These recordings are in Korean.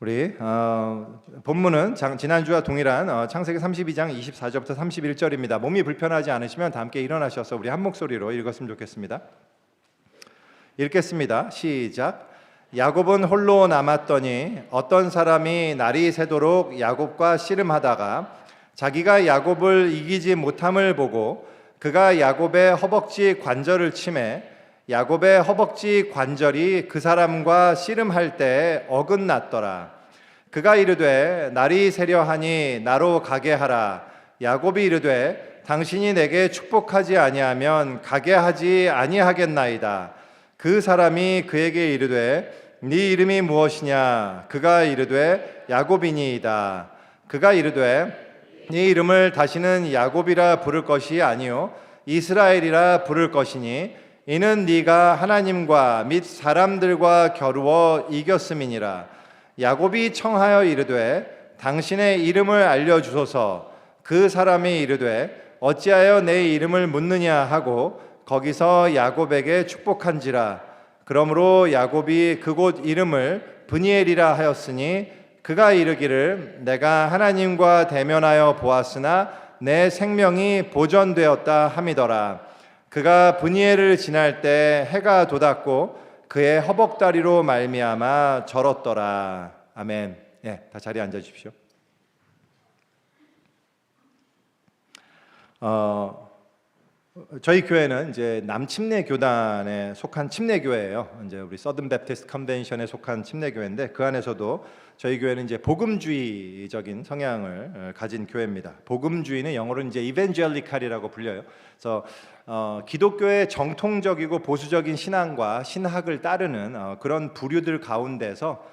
우리 본문은 지난주와 동일한 창세기 32장 24절부터 31절입니다. 몸이 불편하지 않으시면 다 함께 일어나셔서 우리 한 목소리로 읽었으면 좋겠습니다. 읽겠습니다. 시작. 야곱은 홀로 남았더니 어떤 사람이 날이 새도록 야곱과 씨름하다가 자기가 야곱을 이기지 못함을 보고 그가 야곱의 허벅지 관절을 치매 야곱의 허벅지 관절이 그 사람과 씨름할 때 어긋났더라. 그가 이르되 날이 새려하니 나로 가게 하라. 야곱이 이르되 당신이 내게 축복하지 아니하면 가게 하지 아니하겠나이다. 그 사람이 그에게 이르되 네 이름이 무엇이냐? 그가 이르되 야곱이니이다. 그가 이르되 네 이름을 다시는 야곱이라 부를 것이 아니요 이스라엘이라 부를 것이니 이는 네가 하나님과 및 사람들과 겨루어 이겼음이니라. 야곱이 청하여 이르되 당신의 이름을 알려주소서. 그 사람이 이르되 어찌하여 내 이름을 묻느냐 하고 거기서 야곱에게 축복한지라. 그러므로 야곱이 그곳 이름을 브니엘이라 하였으니 그가 이르기를 내가 하나님과 대면하여 보았으나 내 생명이 보전되었다 함이더라. 그가 브니엘을 지날 때 해가 돋았고 그의 허벅다리로 말미암아 절었더라. 아멘. 다 자리에 앉아 주십시오. 저희 교회는 이제 남침례 교단에 속한 침례 교회예요. 이제 우리 서든 베프티스트 컨벤션에 속한 침례 교회인데 그 안에서도 저희 교회는 이제 복음주의적인 성향을 가진 교회입니다. 복음주의는 영어로는 이제 이벤젤리칼이라고 불려요. 그래서 기독교의 정통적이고 보수적인 신앙과 신학을 따르는 그런 부류들 가운데서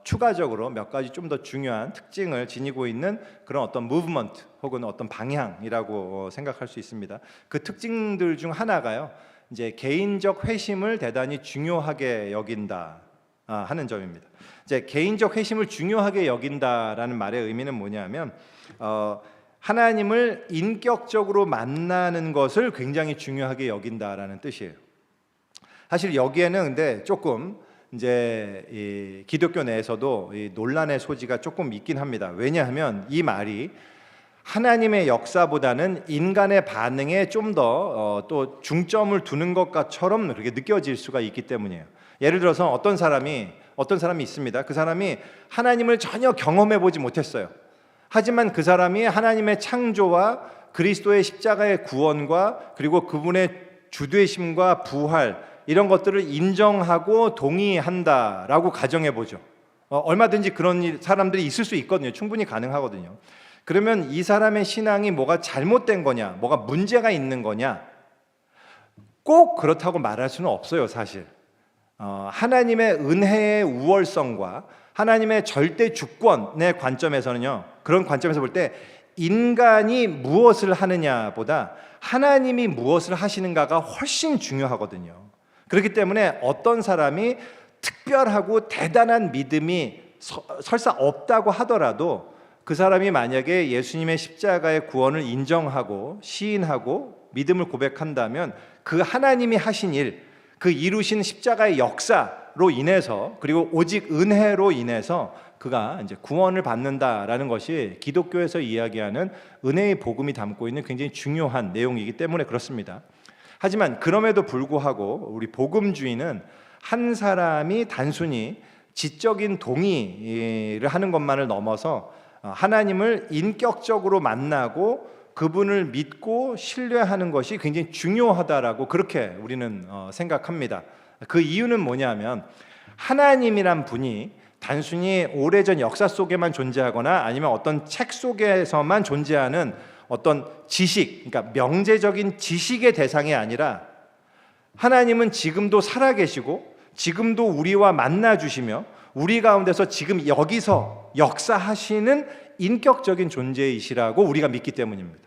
추가적으로 몇 가지 좀 더 중요한 특징을 지니고 있는 그런 어떤 무브먼트 혹은 어떤 방향이라고 생각할 수 있습니다. 그 특징들 중 하나가요, 이제 개인적 회심을 대단히 중요하게 여긴다 하는 점입니다. 이제 개인적 회심을 중요하게 여긴다라는 말의 의미는 뭐냐면 하나님을 인격적으로 만나는 것을 굉장히 중요하게 여긴다라는 뜻이에요. 사실 여기에는 근데 조금 이제 이 기독교 내에서도 이 논란의 소지가 조금 있긴 합니다. 왜냐하면 이 말이 하나님의 역사보다는 인간의 반응에 좀 더 또 중점을 두는 것처럼 그렇게 느껴질 수가 있기 때문이에요. 예를 들어서 어떤 사람이 있습니다. 그 사람이 하나님을 전혀 경험해 보지 못했어요. 하지만 그 사람이 하나님의 창조와 그리스도의 십자가의 구원과 그리고 그분의 주되심과 부활 이런 것들을 인정하고 동의한다라고 가정해 보죠. 얼마든지 그런 사람들이 있을 수 있거든요. 충분히 가능하거든요. 그러면 이 사람의 신앙이 뭐가 잘못된 거냐, 뭐가 문제가 있는 거냐, 꼭 그렇다고 말할 수는 없어요. 사실 하나님의 은혜의 우월성과 하나님의 절대 주권의 관점에서는요, 그런 관점에서 볼 때 인간이 무엇을 하느냐보다 하나님이 무엇을 하시는가가 훨씬 중요하거든요. 그렇기 때문에 어떤 사람이 특별하고 대단한 믿음이 설사 없다고 하더라도 그 사람이 만약에 예수님의 십자가의 구원을 인정하고 시인하고 믿음을 고백한다면 그 하나님이 하신 일, 그 이루신 십자가의 역사로 인해서 그리고 오직 은혜로 인해서 그가 이제 구원을 받는다라는 것이 기독교에서 이야기하는 은혜의 복음이 담고 있는 굉장히 중요한 내용이기 때문에 그렇습니다. 하지만 그럼에도 불구하고 우리 복음주의는 한 사람이 단순히 지적인 동의를 하는 것만을 넘어서 하나님을 인격적으로 만나고 그분을 믿고 신뢰하는 것이 굉장히 중요하다라고 그렇게 우리는 생각합니다. 그 이유는 뭐냐면 하나님이란 분이 단순히 오래전 역사 속에만 존재하거나 아니면 어떤 책 속에서만 존재하는 어떤 지식, 그러니까 명제적인 지식의 대상이 아니라 하나님은 지금도 살아계시고 지금도 우리와 만나 주시며 우리 가운데서 지금 여기서 역사하시는 인격적인 존재이시라고 우리가 믿기 때문입니다.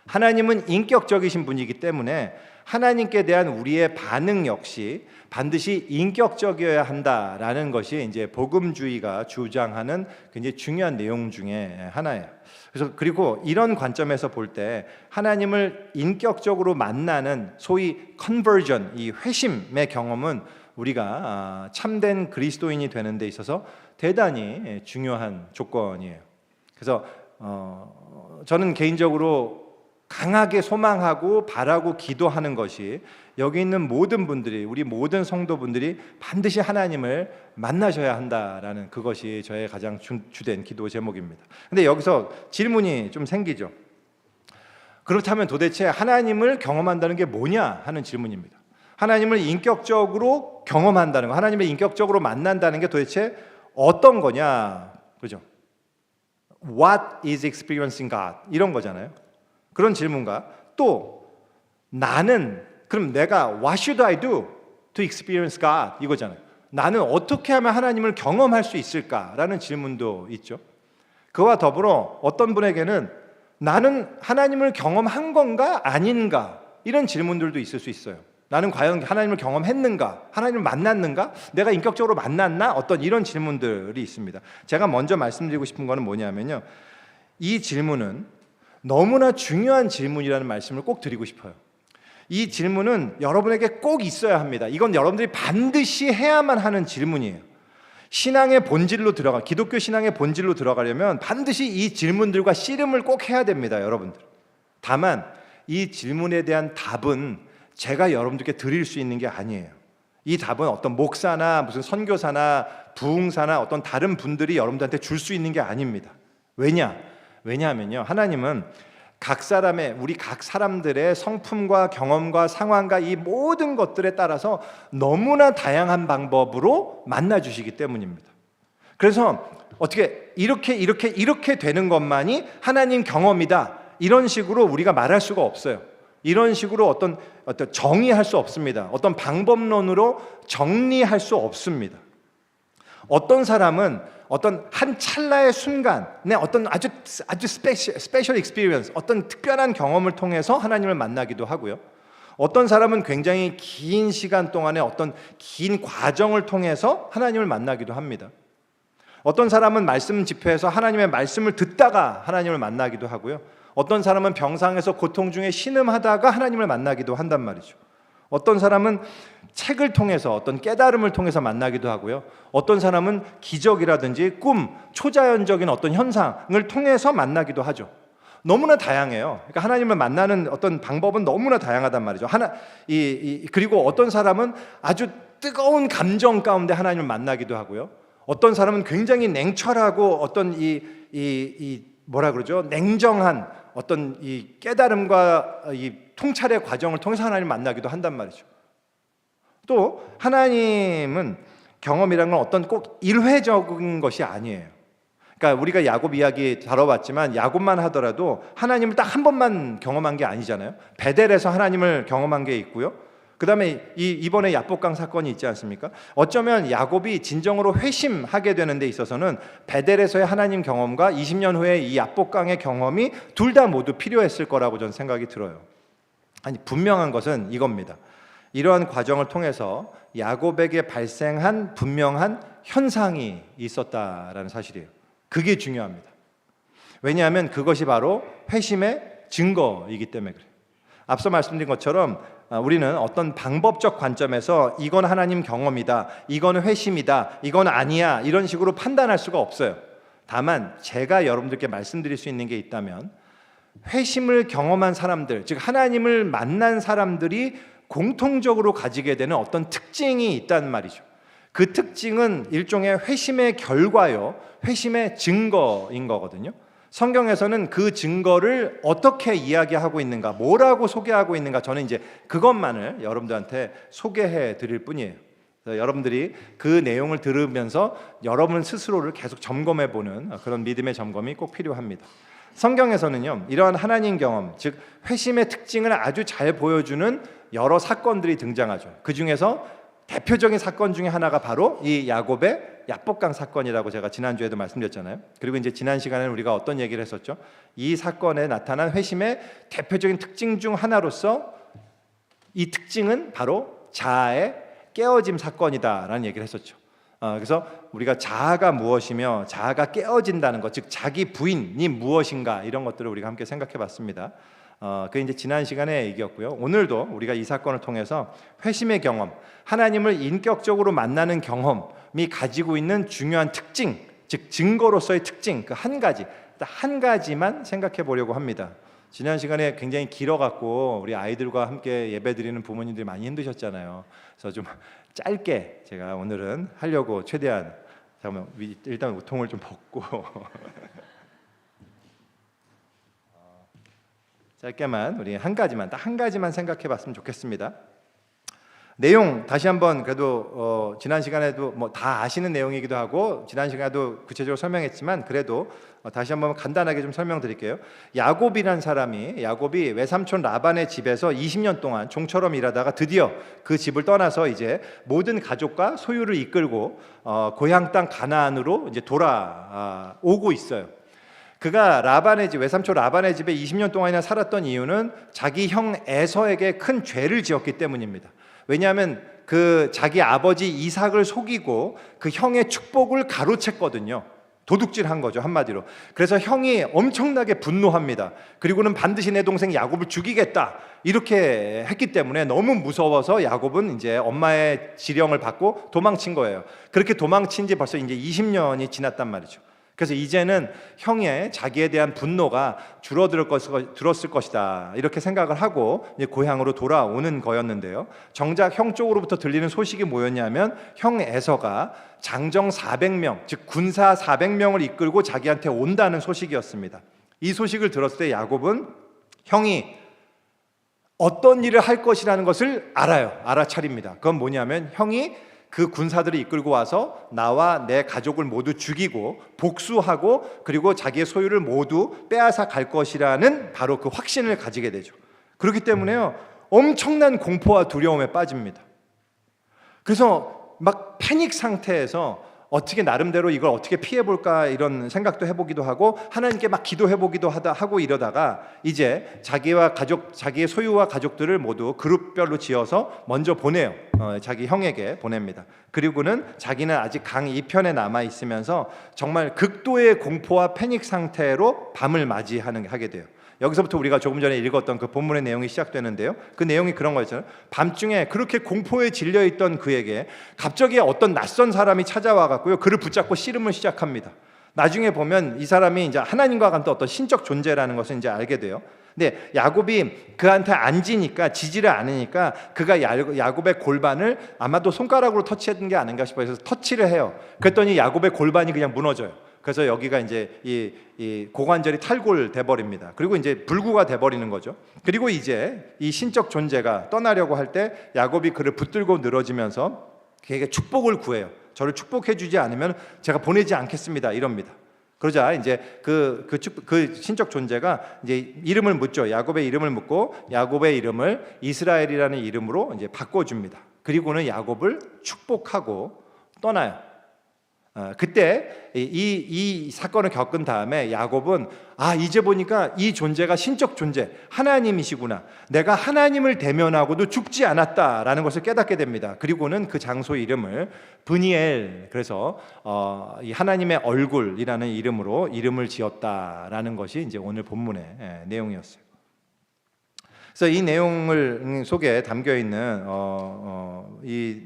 하나님은 인격적이신 분이기 때문에 하나님께 대한 우리의 반응 역시 반드시 인격적이어야 한다라는 것이 이제 복음주의가 주장하는 굉장히 중요한 내용 중에 하나예요. 그래서 그리고 이런 관점에서 볼 때 하나님을 인격적으로 만나는 소위 컨버전, 이 회심의 경험은 우리가 참된 그리스도인이 되는 데 있어서 대단히 중요한 조건이에요. 그래서 저는 개인적으로 강하게 소망하고 바라고 기도하는 것이 여기 있는 모든 분들이, 우리 모든 성도분들이 반드시 하나님을 만나셔야 한다라는 그것이 저의 가장 주된 기도 제목입니다. 근데 여기서 질문이 좀 생기죠. 그렇다면 도대체 하나님을 경험한다는 게 뭐냐 하는 질문입니다. 하나님을 인격적으로 경험한다는 거, 하나님을 인격적으로 만난다는 게 도대체 어떤 거냐, 그죠? What is experiencing God? 이런 거잖아요. 그런 질문과 또 나는, 그럼 내가 What should I do to experience God? 이거잖아요. 나는 어떻게 하면 하나님을 경험할 수 있을까라는 질문도 있죠. 그와 더불어 어떤 분에게는 나는 하나님을 경험한 건가 아닌가 이런 질문들도 있을 수 있어요. 나는 과연 하나님을 경험했는가? 하나님을 만났는가? 내가 인격적으로 만났나? 어떤 이런 질문들이 있습니다. 제가 먼저 말씀드리고 싶은 거는 뭐냐면요, 이 질문은 너무나 중요한 질문이라는 말씀을 꼭 드리고 싶어요. 이 질문은 여러분에게 꼭 있어야 합니다. 이건 여러분들이 반드시 해야만 하는 질문이에요. 신앙의 본질로 기독교 신앙의 본질로 들어가려면 반드시 이 질문들과 씨름을 꼭 해야 됩니다, 여러분들. 다만 이 질문에 대한 답은 제가 여러분들께 드릴 수 있는 게 아니에요. 이 답은 어떤 목사나 무슨 선교사나 부흥사나 어떤 다른 분들이 여러분들한테 줄 수 있는 게 아닙니다. 왜냐하면요, 하나님은 우리 각 사람들의 성품과 경험과 상황과 이 모든 것들에 따라서 너무나 다양한 방법으로 만나주시기 때문입니다. 그래서 어떻게 이렇게 되는 것만이 하나님 경험이다, 이런 식으로 우리가 말할 수가 없어요. 이런 식으로 어떤 정의할 수 없습니다. 어떤 방법론으로 정리할 수 없습니다. 어떤 사람은 어떤 한 찰나의 순간에 어떤 아주 스페셜 익스피리언스, 어떤 특별한 경험을 통해서 하나님을 만나기도 하고요. 어떤 사람은 굉장히 긴 시간 동안에 어떤 긴 과정을 통해서 하나님을 만나기도 합니다. 어떤 사람은 말씀 집회에서 하나님의 말씀을 듣다가 하나님을 만나기도 하고요. 어떤 사람은 병상에서 고통 중에 신음하다가 하나님을 만나기도 한단 말이죠. 어떤 사람은 책을 통해서 어떤 깨달음을 통해서 만나기도 하고요. 어떤 사람은 기적이라든지 꿈, 초자연적인 어떤 현상을 통해서 만나기도 하죠. 너무나 다양해요. 그러니까 하나님을 만나는 어떤 방법은 너무나 다양하단 말이죠. 그리고 어떤 사람은 아주 뜨거운 감정 가운데 하나님을 만나기도 하고요. 어떤 사람은 굉장히 냉철하고 어떤 냉정한 어떤 이 깨달음과 이 통찰의 과정을 통해서 하나님을 만나기도 한단 말이죠. 또 하나님은 경험이라는 건 어떤 꼭 일회적인 것이 아니에요. 그러니까 우리가 야곱 이야기 다뤄봤지만 야곱만 하더라도 하나님을 딱 한 번만 경험한 게 아니잖아요. 베델에서 하나님을 경험한 게 있고요. 그 다음에 이번에 야복강 사건이 있지 않습니까? 어쩌면 야곱이 진정으로 회심하게 되는 데 있어서는 베델에서의 하나님 경험과 20년 후에 이 야복강의 경험이 둘 다 모두 필요했을 거라고 저는 생각이 들어요. 아니, 분명한 것은 이겁니다. 이러한 과정을 통해서 야곱에게 발생한 분명한 현상이 있었다라는 사실이에요. 그게 중요합니다. 왜냐하면 그것이 바로 회심의 증거이기 때문에 그래요. 앞서 말씀드린 것처럼 우리는 어떤 방법적 관점에서 이건 하나님 경험이다, 이건 회심이다, 이건 아니야, 이런 식으로 판단할 수가 없어요. 다만 제가 여러분들께 말씀드릴 수 있는 게 있다면, 회심을 경험한 사람들, 즉 하나님을 만난 사람들이 공통적으로 가지게 되는 어떤 특징이 있단 말이죠. 그 특징은 일종의 회심의 결과요, 회심의 증거인 거거든요. 성경에서는 그 증거를 어떻게 이야기하고 있는가, 뭐라고 소개하고 있는가, 저는 이제 그것만을 여러분들한테 소개해 드릴 뿐이에요. 여러분들이 그 내용을 들으면서 여러분 스스로를 계속 점검해 보는 그런 믿음의 점검이 꼭 필요합니다. 성경에서는요, 이러한 하나님 경험, 즉 회심의 특징을 아주 잘 보여주는 여러 사건들이 등장하죠. 그 중에서 대표적인 사건 중에 하나가 바로 이 야곱의 야복강 사건이라고 제가 지난주에도 말씀드렸잖아요. 그리고 이제 지난 시간에는 우리가 어떤 얘기를 했었죠? 이 사건에 나타난 회심의 대표적인 특징 중 하나로서 이 특징은 바로 자아의 깨어짐 사건이다라는 얘기를 했었죠. 그래서 우리가 자아가 무엇이며 자아가 깨어진다는 것, 즉 자기 부인이 무엇인가, 이런 것들을 우리가 함께 생각해 봤습니다. 그게 이제 지난 시간의 얘기였고요. 오늘도 우리가 이 사건을 통해서 회심의 경험, 하나님을 인격적으로 만나는 경험이 가지고 있는 중요한 특징, 즉 증거로서의 특징, 그 한 가지만 생각해 보려고 합니다. 지난 시간에 굉장히 길어갖고 우리 아이들과 함께 예배드리는 부모님들이 많이 힘드셨잖아요. 그래서 좀 짧게 제가 오늘은 하려고 최대한, 잠깐만 일단 우통을 좀 벗고 짧게만 우리 딱 한 가지만 생각해 봤으면 좋겠습니다. 내용 다시 한번 그래도 지난 시간에도 뭐 다 아시는 내용이기도 하고 지난 시간에도 구체적으로 설명했지만 그래도 다시 한번 간단하게 좀 설명드릴게요. 야곱이 외삼촌 라반의 집에서 20년 동안 종처럼 일하다가 드디어 그 집을 떠나서 이제 모든 가족과 소유를 이끌고 고향 땅 가나안으로 이제 돌아오고 있어요. 그가 외삼촌 라반의 집에 20년 동안이나 살았던 이유는 자기 형 에서에게 큰 죄를 지었기 때문입니다. 왜냐하면 그 자기 아버지 이삭을 속이고 그 형의 축복을 가로챘거든요. 도둑질한 거죠, 한마디로. 그래서 형이 엄청나게 분노합니다. 그리고는 반드시 내 동생 야곱을 죽이겠다 이렇게 했기 때문에 너무 무서워서 야곱은 이제 엄마의 지령을 받고 도망친 거예요. 그렇게 도망친 지 벌써 이제 20년이 지났단 말이죠. 그래서 이제는 형의 자기에 대한 분노가 줄었을 것이다 이렇게 생각을 하고 이제 고향으로 돌아오는 거였는데요. 정작 형 쪽으로부터 들리는 소식이 뭐였냐면 형 에서가 장정 400명, 즉 군사 400명을 이끌고 자기한테 온다는 소식이었습니다. 이 소식을 들었을 때 야곱은 형이 어떤 일을 할 것이라는 것을 알아차립니다. 그건 뭐냐면 형이 그 군사들을 이끌고 와서 나와 내 가족을 모두 죽이고 복수하고 그리고 자기의 소유를 모두 빼앗아 갈 것이라는 바로 그 확신을 가지게 되죠. 그렇기 때문에요, 엄청난 공포와 두려움에 빠집니다. 그래서 막 패닉 상태에서 어떻게 나름대로 이걸 어떻게 피해볼까 이런 생각도 해보기도 하고 하나님께 막 기도해보기도 하고 이러다가 이제 자기의 소유와 가족들을 모두 그룹별로 지어서 먼저 보내요. 자기 형에게 보냅니다. 그리고는 자기는 아직 강 이편에 남아 있으면서 정말 극도의 공포와 패닉 상태로 밤을 하게 돼요. 여기서부터 우리가 조금 전에 읽었던 그 본문의 내용이 시작되는데요. 그 내용이 그런 거였잖아요. 밤중에 그렇게 공포에 질려있던 그에게 갑자기 어떤 낯선 사람이 찾아와 갖고요, 그를 붙잡고 씨름을 시작합니다. 나중에 보면 이 사람이 이제 하나님과 같은 어떤 신적 존재라는 것을 이제 알게 돼요. 근데 야곱이 그한테 안 지지를 않으니까 그가 야곱의 골반을 아마도 손가락으로 터치했던 게 아닌가 싶어서 터치를 해요. 그랬더니 야곱의 골반이 그냥 무너져요. 그래서 여기가 이제 이 고관절이 탈골돼 버립니다. 그리고 이제 불구가 돼 버리는 거죠. 그리고 이제 이 신적 존재가 떠나려고 할 때 야곱이 그를 붙들고 늘어지면서 그에게 축복을 구해요. 저를 축복해 주지 않으면 제가 보내지 않겠습니다. 이럽니다. 그러자 이제 그 신적 존재가 이제 이름을 묻죠. 야곱의 이름을 묻고 야곱의 이름을 이스라엘이라는 이름으로 이제 바꿔줍니다. 그리고는 야곱을 축복하고 떠나요. 그때 이 사건을 겪은 다음에 야곱은 이제 보니까 이 존재가 신적 존재 하나님이시구나, 내가 하나님을 대면하고도 죽지 않았다라는 것을 깨닫게 됩니다. 그리고는 그 장소 이름을 브니엘, 그래서 이 하나님의 얼굴이라는 이름으로 이름을 지었다라는 것이 이제 오늘 본문의 내용이었어요. 그래서 이 내용을 속에 담겨 있는 이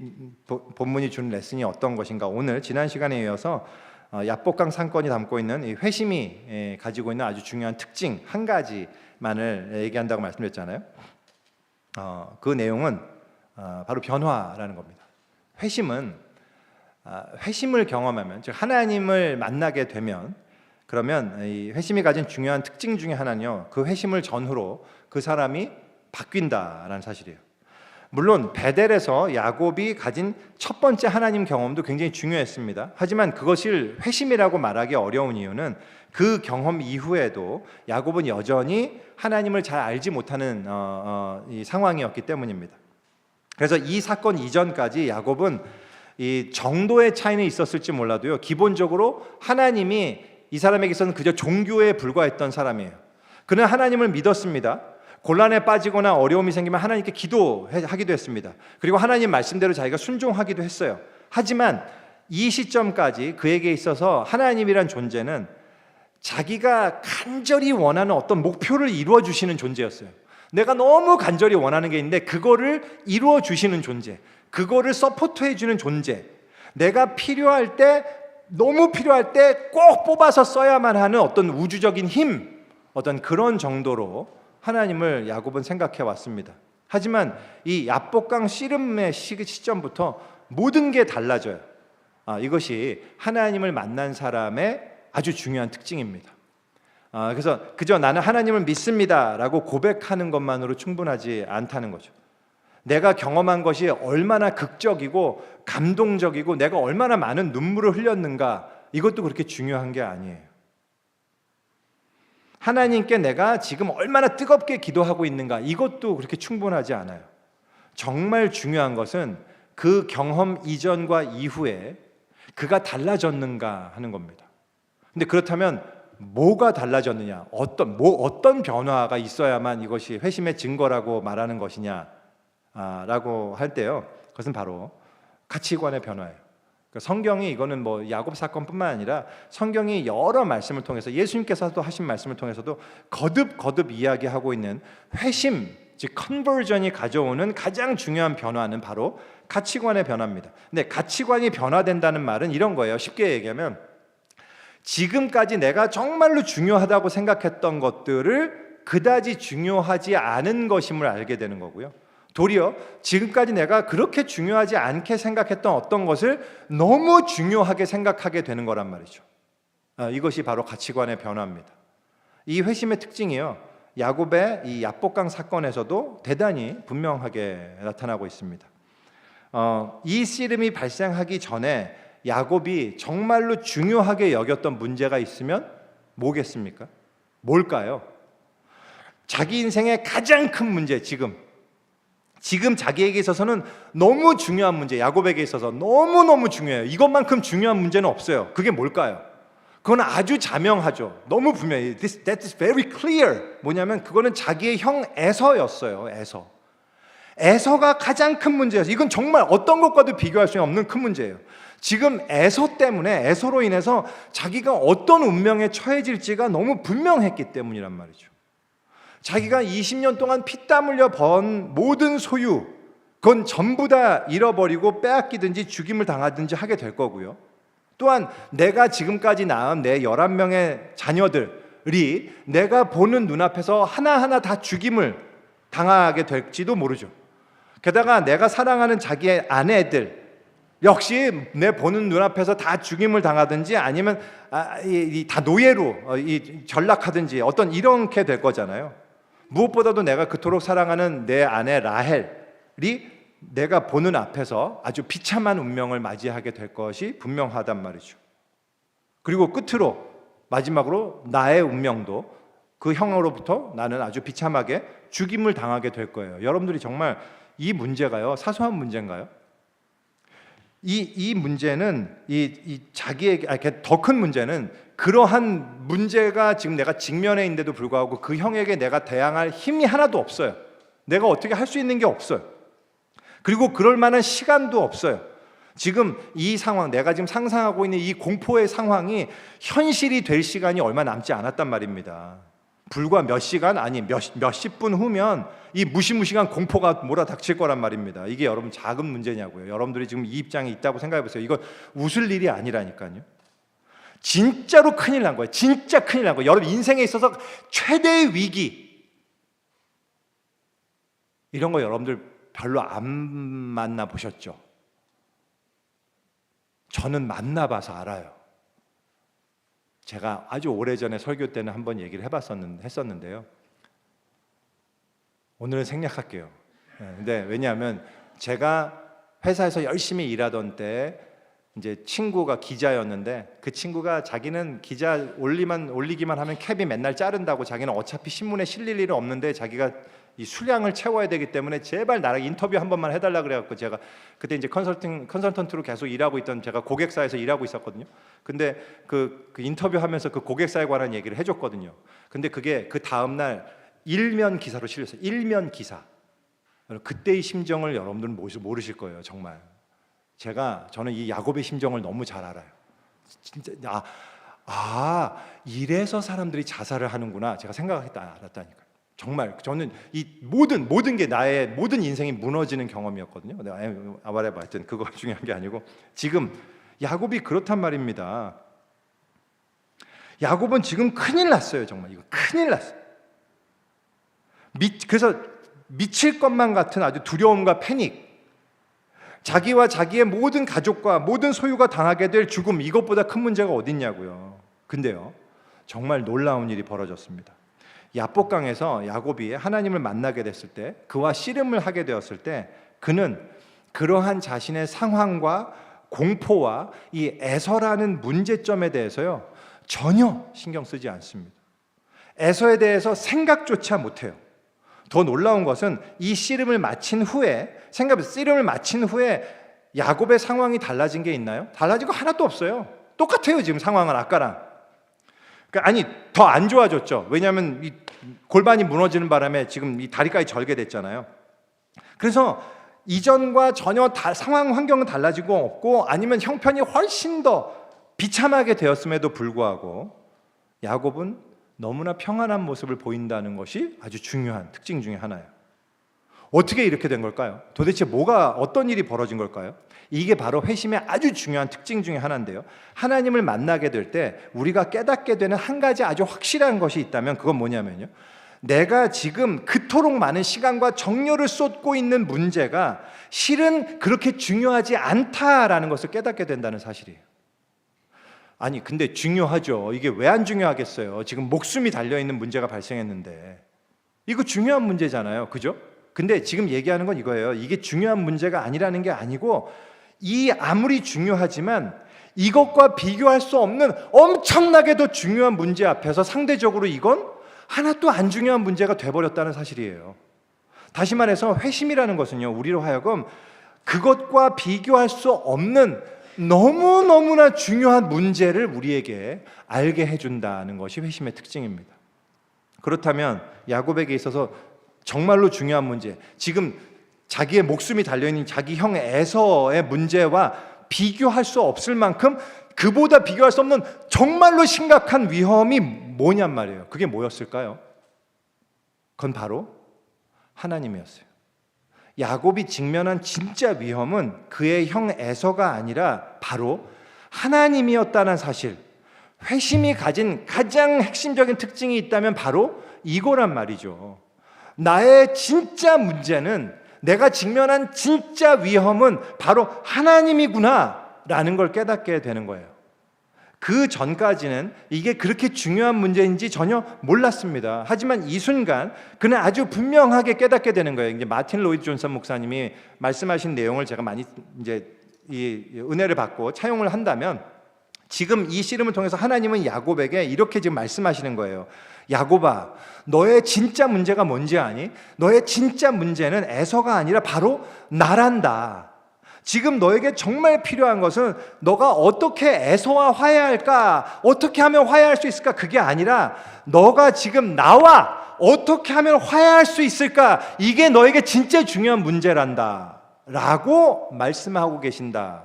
본문이 준 레슨이 어떤 것인가, 오늘 지난 시간에 이어서 야복강 사건이 담고 있는 이 회심이 가지고 있는 아주 중요한 특징 한 가지만을 얘기한다고 말씀드렸잖아요. 그 내용은 바로 변화라는 겁니다. 회심을 경험하면, 즉 하나님을 만나게 되면, 그러면 이 회심이 가진 중요한 특징 중에 하나는요, 그 회심을 전후로 그 사람이 바뀐다라는 사실이에요. 물론 베델에서 야곱이 가진 첫 번째 하나님 경험도 굉장히 중요했습니다. 하지만 그것을 회심이라고 말하기 어려운 이유는 그 경험 이후에도 야곱은 여전히 하나님을 잘 알지 못하는 이 상황이었기 때문입니다. 그래서 이 사건 이전까지 야곱은 이 정도의 차이는 있었을지 몰라도요, 기본적으로 하나님이 이 사람에게서는 그저 종교에 불과했던 사람이에요. 그는 하나님을 믿었습니다. 곤란에 빠지거나 어려움이 생기면 하나님께 기도하기도 했습니다. 그리고 하나님 말씀대로 자기가 순종하기도 했어요. 하지만 이 시점까지 그에게 있어서 하나님이란 존재는 자기가 간절히 원하는 어떤 목표를 이루어 주시는 존재였어요. 내가 너무 간절히 원하는 게 있는데 그거를 이루어 주시는 존재, 그거를 서포트해 주는 존재, 내가 필요할 때, 너무 필요할 때 꼭 뽑아서 써야만 하는 어떤 우주적인 힘, 어떤 그런 정도로 하나님을 야곱은 생각해 왔습니다. 하지만 이 야복강 씨름의 시점부터 모든 게 달라져요. 이것이 하나님을 만난 사람의 아주 중요한 특징입니다. 그래서 그저 나는 하나님을 믿습니다라고 고백하는 것만으로 충분하지 않다는 거죠. 내가 경험한 것이 얼마나 극적이고 감동적이고 내가 얼마나 많은 눈물을 흘렸는가, 이것도 그렇게 중요한 게 아니에요. 하나님께 내가 지금 얼마나 뜨겁게 기도하고 있는가, 이것도 그렇게 충분하지 않아요. 정말 중요한 것은 그 경험 이전과 이후에 그가 달라졌는가 하는 겁니다. 근데 그렇다면 뭐가 달라졌느냐, 어떤 변화가 있어야만 이것이 회심의 증거라고 말하는 것이냐 라고 할 때요, 그것은 바로 가치관의 변화예요. 그러니까 성경이, 이거는 뭐 야곱 사건뿐만 아니라 성경이 여러 말씀을 통해서, 예수님께서도 하신 말씀을 통해서도 거듭 이야기하고 있는 회심, 즉 컨버전이 가져오는 가장 중요한 변화는 바로 가치관의 변화입니다. 근데 가치관이 변화된다는 말은 이런 거예요. 쉽게 얘기하면 지금까지 내가 정말로 중요하다고 생각했던 것들을 그다지 중요하지 않은 것임을 알게 되는 거고요. 도리어 지금까지 내가 그렇게 중요하지 않게 생각했던 어떤 것을 너무 중요하게 생각하게 되는 거란 말이죠. 이것이 바로 가치관의 변화입니다. 이 회심의 특징이요, 야곱의 이 야복강 사건에서도 대단히 분명하게 나타나고 있습니다. 이 씨름이 발생하기 전에 야곱이 정말로 중요하게 여겼던 문제가 있으면 뭐겠습니까? 뭘까요? 자기 인생의 가장 큰 문제, 지금 자기에게 있어서는 너무 중요한 문제, 야곱에게 있어서 너무너무 중요해요. 이것만큼 중요한 문제는 없어요. 그게 뭘까요? 그건 아주 자명하죠. 너무 분명히 that is very clear. 뭐냐면 그거는 자기의 형 에서였어요. 에서가 가장 큰 문제였어요. 이건 정말 어떤 것과도 비교할 수 없는 큰 문제예요. 지금 에서로 인해서 자기가 어떤 운명에 처해질지가 너무 분명했기 때문이란 말이죠. 자기가 20년 동안 피땀 흘려 번 모든 소유, 그건 전부 다 잃어버리고 빼앗기든지 죽임을 당하든지 하게 될 거고요. 또한 내가 지금까지 낳은 내 11명의 자녀들이 내가 보는 눈앞에서 하나하나 다 죽임을 당하게 될지도 모르죠. 게다가 내가 사랑하는 자기의 아내들 역시 내 보는 눈앞에서 다 죽임을 당하든지 아니면 다 노예로 전락하든지 어떤 이렇게 될 거잖아요. 무엇보다도 내가 그토록 사랑하는 내 아내 라헬이 내가 보는 앞에서 아주 비참한 운명을 맞이하게 될 것이 분명하단 말이죠. 그리고 끝으로 마지막으로 나의 운명도 그 형으로부터 나는 아주 비참하게 죽임을 당하게 될 거예요. 여러분들이 정말 이 문제가요, 사소한 문제인가요? 이 문제는 자기에게 더 큰 문제는 그러한 문제가 지금 내가 직면해 있는데도 불구하고 그 형에게 내가 대항할 힘이 하나도 없어요. 내가 어떻게 할 수 있는 게 없어요. 그리고 그럴 만한 시간도 없어요. 지금 이 상황, 내가 지금 상상하고 있는 이 공포의 상황이 현실이 될 시간이 얼마 남지 않았단 말입니다. 불과 몇 시간, 아니 몇십 분 후면 이 무시무시한 공포가 몰아닥칠 거란 말입니다. 이게 여러분 작은 문제냐고요. 여러분들이 지금 이 입장에 있다고 생각해 보세요. 이건 웃을 일이 아니라니까요. 진짜로 큰일 난 거예요. 진짜 큰일 난 거예요. 여러분 인생에 있어서 최대의 위기, 이런 거 여러분들 별로 안 만나 보셨죠? 저는 만나봐서 알아요. 제가 아주 오래전에 설교 때는 한번 얘기를 했었는데요. 오늘은 생략할게요. 근데 왜냐하면 제가 회사에서 열심히 일하던 때 이제 친구가 기자였는데 그 친구가 자기는 기자 올리기만 하면 캡이 맨날 자른다고, 자기는 어차피 신문에 실릴 일은 없는데 자기가 이 수량을 채워야 되기 때문에 제발 나랑 인터뷰 한 번만 해달라 그래갖고, 제가 그때 이제 컨설턴트로 계속 일하고 있던, 제가 고객사에서 일하고 있었거든요. 근데 그 인터뷰하면서 그 고객사에 관한 얘기를 해줬거든요. 근데 그게 그 다음 날 일면 기사로 실렸어요. 일면 기사. 그때의 심정을 여러분들은 모르실 거예요. 정말 저는 이 야곱의 심정을 너무 잘 알아요. 진짜 이래서 사람들이 자살을 하는구나. 제가 생각했다 알았다니까요. 정말 저는 이 모든 게 나의 모든 인생이 무너지는 경험이었거든요. 내가 아바레바 하여튼 그거 중요한 게 아니고 지금 야곱이 그렇단 말입니다. 야곱은 지금 큰일 났어요. 정말 이거 큰일 났어요. 그래서 미칠 것만 같은 아주 두려움과 패닉, 자기와 자기의 모든 가족과 모든 소유가 당하게 될 죽음, 이것보다 큰 문제가 어딨냐고요. 근데요, 정말 놀라운 일이 벌어졌습니다. 야복강에서 야곱이 하나님을 만나게 됐을 때, 그와 씨름을 하게 되었을 때, 그는 그러한 자신의 상황과 공포와 이 에서라는 문제점에 대해서요 전혀 신경 쓰지 않습니다. 에서에 대해서 생각조차 못해요. 더 놀라운 것은 이 씨름을 마친 후에 야곱의 상황이 달라진 게 있나요? 달라진 거 하나도 없어요. 똑같아요. 지금 상황은 아까랑. 그러니까 더 안 좋아졌죠. 왜냐하면 이 골반이 무너지는 바람에 지금 이 다리까지 절게 됐잖아요. 그래서 이전과 전혀 상황 환경은 달라진 거 없고, 아니면 형편이 훨씬 더 비참하게 되었음에도 불구하고 야곱은 너무나 평안한 모습을 보인다는 것이 아주 중요한 특징 중에 하나예요. 어떻게 이렇게 된 걸까요? 도대체 어떤 일이 벌어진 걸까요? 이게 바로 회심의 아주 중요한 특징 중에 하나인데요. 하나님을 만나게 될 때 우리가 깨닫게 되는 한 가지 아주 확실한 것이 있다면 그건 뭐냐면요, 내가 지금 그토록 많은 시간과 정열을 쏟고 있는 문제가 실은 그렇게 중요하지 않다라는 것을 깨닫게 된다는 사실이에요. 근데 중요하죠. 이게 왜 안 중요하겠어요? 지금 목숨이 달려있는 문제가 발생했는데 이거 중요한 문제잖아요. 그죠? 근데 지금 얘기하는 건 이거예요. 이게 중요한 문제가 아니라는 게 아니고, 아무리 중요하지만 이것과 비교할 수 없는 엄청나게도 중요한 문제 앞에서 상대적으로 이건 하나도 안 중요한 문제가 돼버렸다는 사실이에요. 다시 말해서 회심이라는 것은요, 우리로 하여금 그것과 비교할 수 없는 너무너무나 중요한 문제를 우리에게 알게 해준다는 것이 회심의 특징입니다. 그렇다면 야곱에게 있어서 정말로 중요한 문제, 지금 자기의 목숨이 달려있는 자기 형 에서의 문제와 비교할 수 없을 만큼, 그보다 비교할 수 없는 정말로 심각한 위험이 뭐냔 말이에요. 그게 뭐였을까요? 그건 바로 하나님이었어요. 야곱이 직면한 진짜 위험은 그의 형 에서가 아니라 바로 하나님이었다는 사실, 회심이 가진 가장 핵심적인 특징이 있다면 바로 이거란 말이죠. 나의 진짜 문제는, 내가 직면한 진짜 위험은 바로 하나님이구나 라는 걸 깨닫게 되는 거예요. 그 전까지는 이게 그렇게 중요한 문제인지 전혀 몰랐습니다. 하지만 이 순간 그는 아주 분명하게 깨닫게 되는 거예요. 이제 마틴 로이드 존슨 목사님이 말씀하신 내용을 제가 많이 이제 이 은혜를 받고 차용을 한다면, 지금 이 씨름을 통해서 하나님은 야곱에게 이렇게 지금 말씀하시는 거예요. 야곱아, 너의 진짜 문제가 뭔지 아니? 너의 진짜 문제는 에서가 아니라 바로 나란다. 지금 너에게 정말 필요한 것은 너가 어떻게 에서와 화해할까, 어떻게 하면 화해할 수 있을까, 그게 아니라 너가 지금 나와 어떻게 하면 화해할 수 있을까, 이게 너에게 진짜 중요한 문제란다 라고 말씀하고 계신다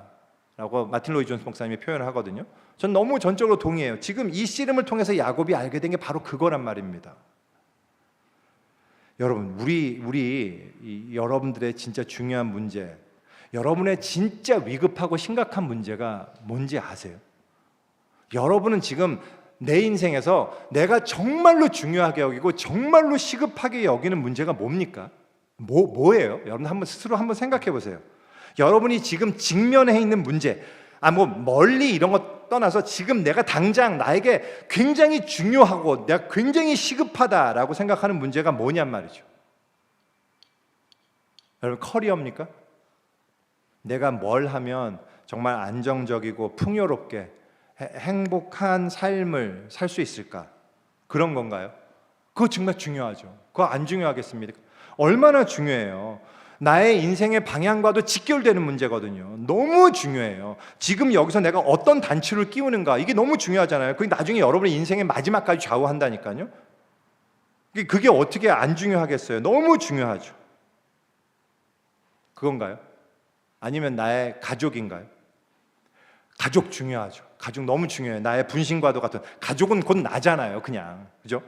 라고 마틴 로이드 존슨 목사님이 표현을 하거든요. 전 너무 전적으로 동의해요. 지금 이 씨름을 통해서 야곱이 알게 된 게 바로 그거란 말입니다. 여러분, 여러분들의 진짜 중요한 문제, 여러분의 진짜 위급하고 심각한 문제가 뭔지 아세요? 여러분은 지금 내 인생에서 내가 정말로 중요하게 여기고 정말로 시급하게 여기는 문제가 뭡니까? 뭐예요? 여러분 스스로 한번 생각해 보세요. 여러분이 지금 직면해 있는 문제, 멀리 이런 거 떠나서 지금 내가 당장 나에게 굉장히 중요하고 내가 굉장히 시급하다라고 생각하는 문제가 뭐냔 말이죠. 여러분, 커리어입니까? 내가 뭘 하면 정말 안정적이고 풍요롭게 행복한 삶을 살 수 있을까? 그런 건가요? 그거 정말 중요하죠. 그거 안 중요하겠습니까? 얼마나 중요해요. 나의 인생의 방향과도 직결되는 문제거든요. 너무 중요해요. 지금 여기서 내가 어떤 단추를 끼우는가, 이게 너무 중요하잖아요. 그게 나중에 여러분의 인생의 마지막까지 좌우한다니까요. 그게 어떻게 안 중요하겠어요? 너무 중요하죠. 그건가요? 아니면 나의 가족인가요? 가족 중요하죠. 가족 너무 중요해요. 나의 분신과도 같은. 가족은 곧 나잖아요, 그냥. 그죠?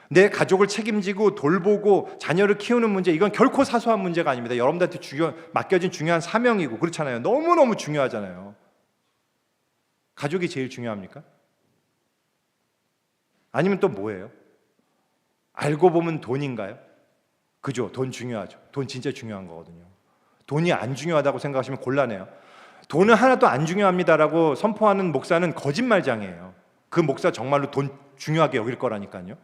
내 가족을 책임지고 돌보고 자녀를 키우는 문제, 이건 결코 사소한 문제가 아닙니다. 여러분들한테 맡겨진 중요한 사명이고 그렇잖아요. 너무너무 중요하잖아요. 가족이 제일 중요합니까? 아니면 또 뭐예요? 알고 보면 돈인가요? 그죠? 돈 중요하죠. 돈 진짜 중요한 거거든요. 돈이 안 중요하다고 생각하시면 곤란해요. 돈은 하나도 안 중요합니다라고 선포하는 목사는 거짓말장이에요. 그 목사 정말로 돈 중요하게 여길 거라니까요.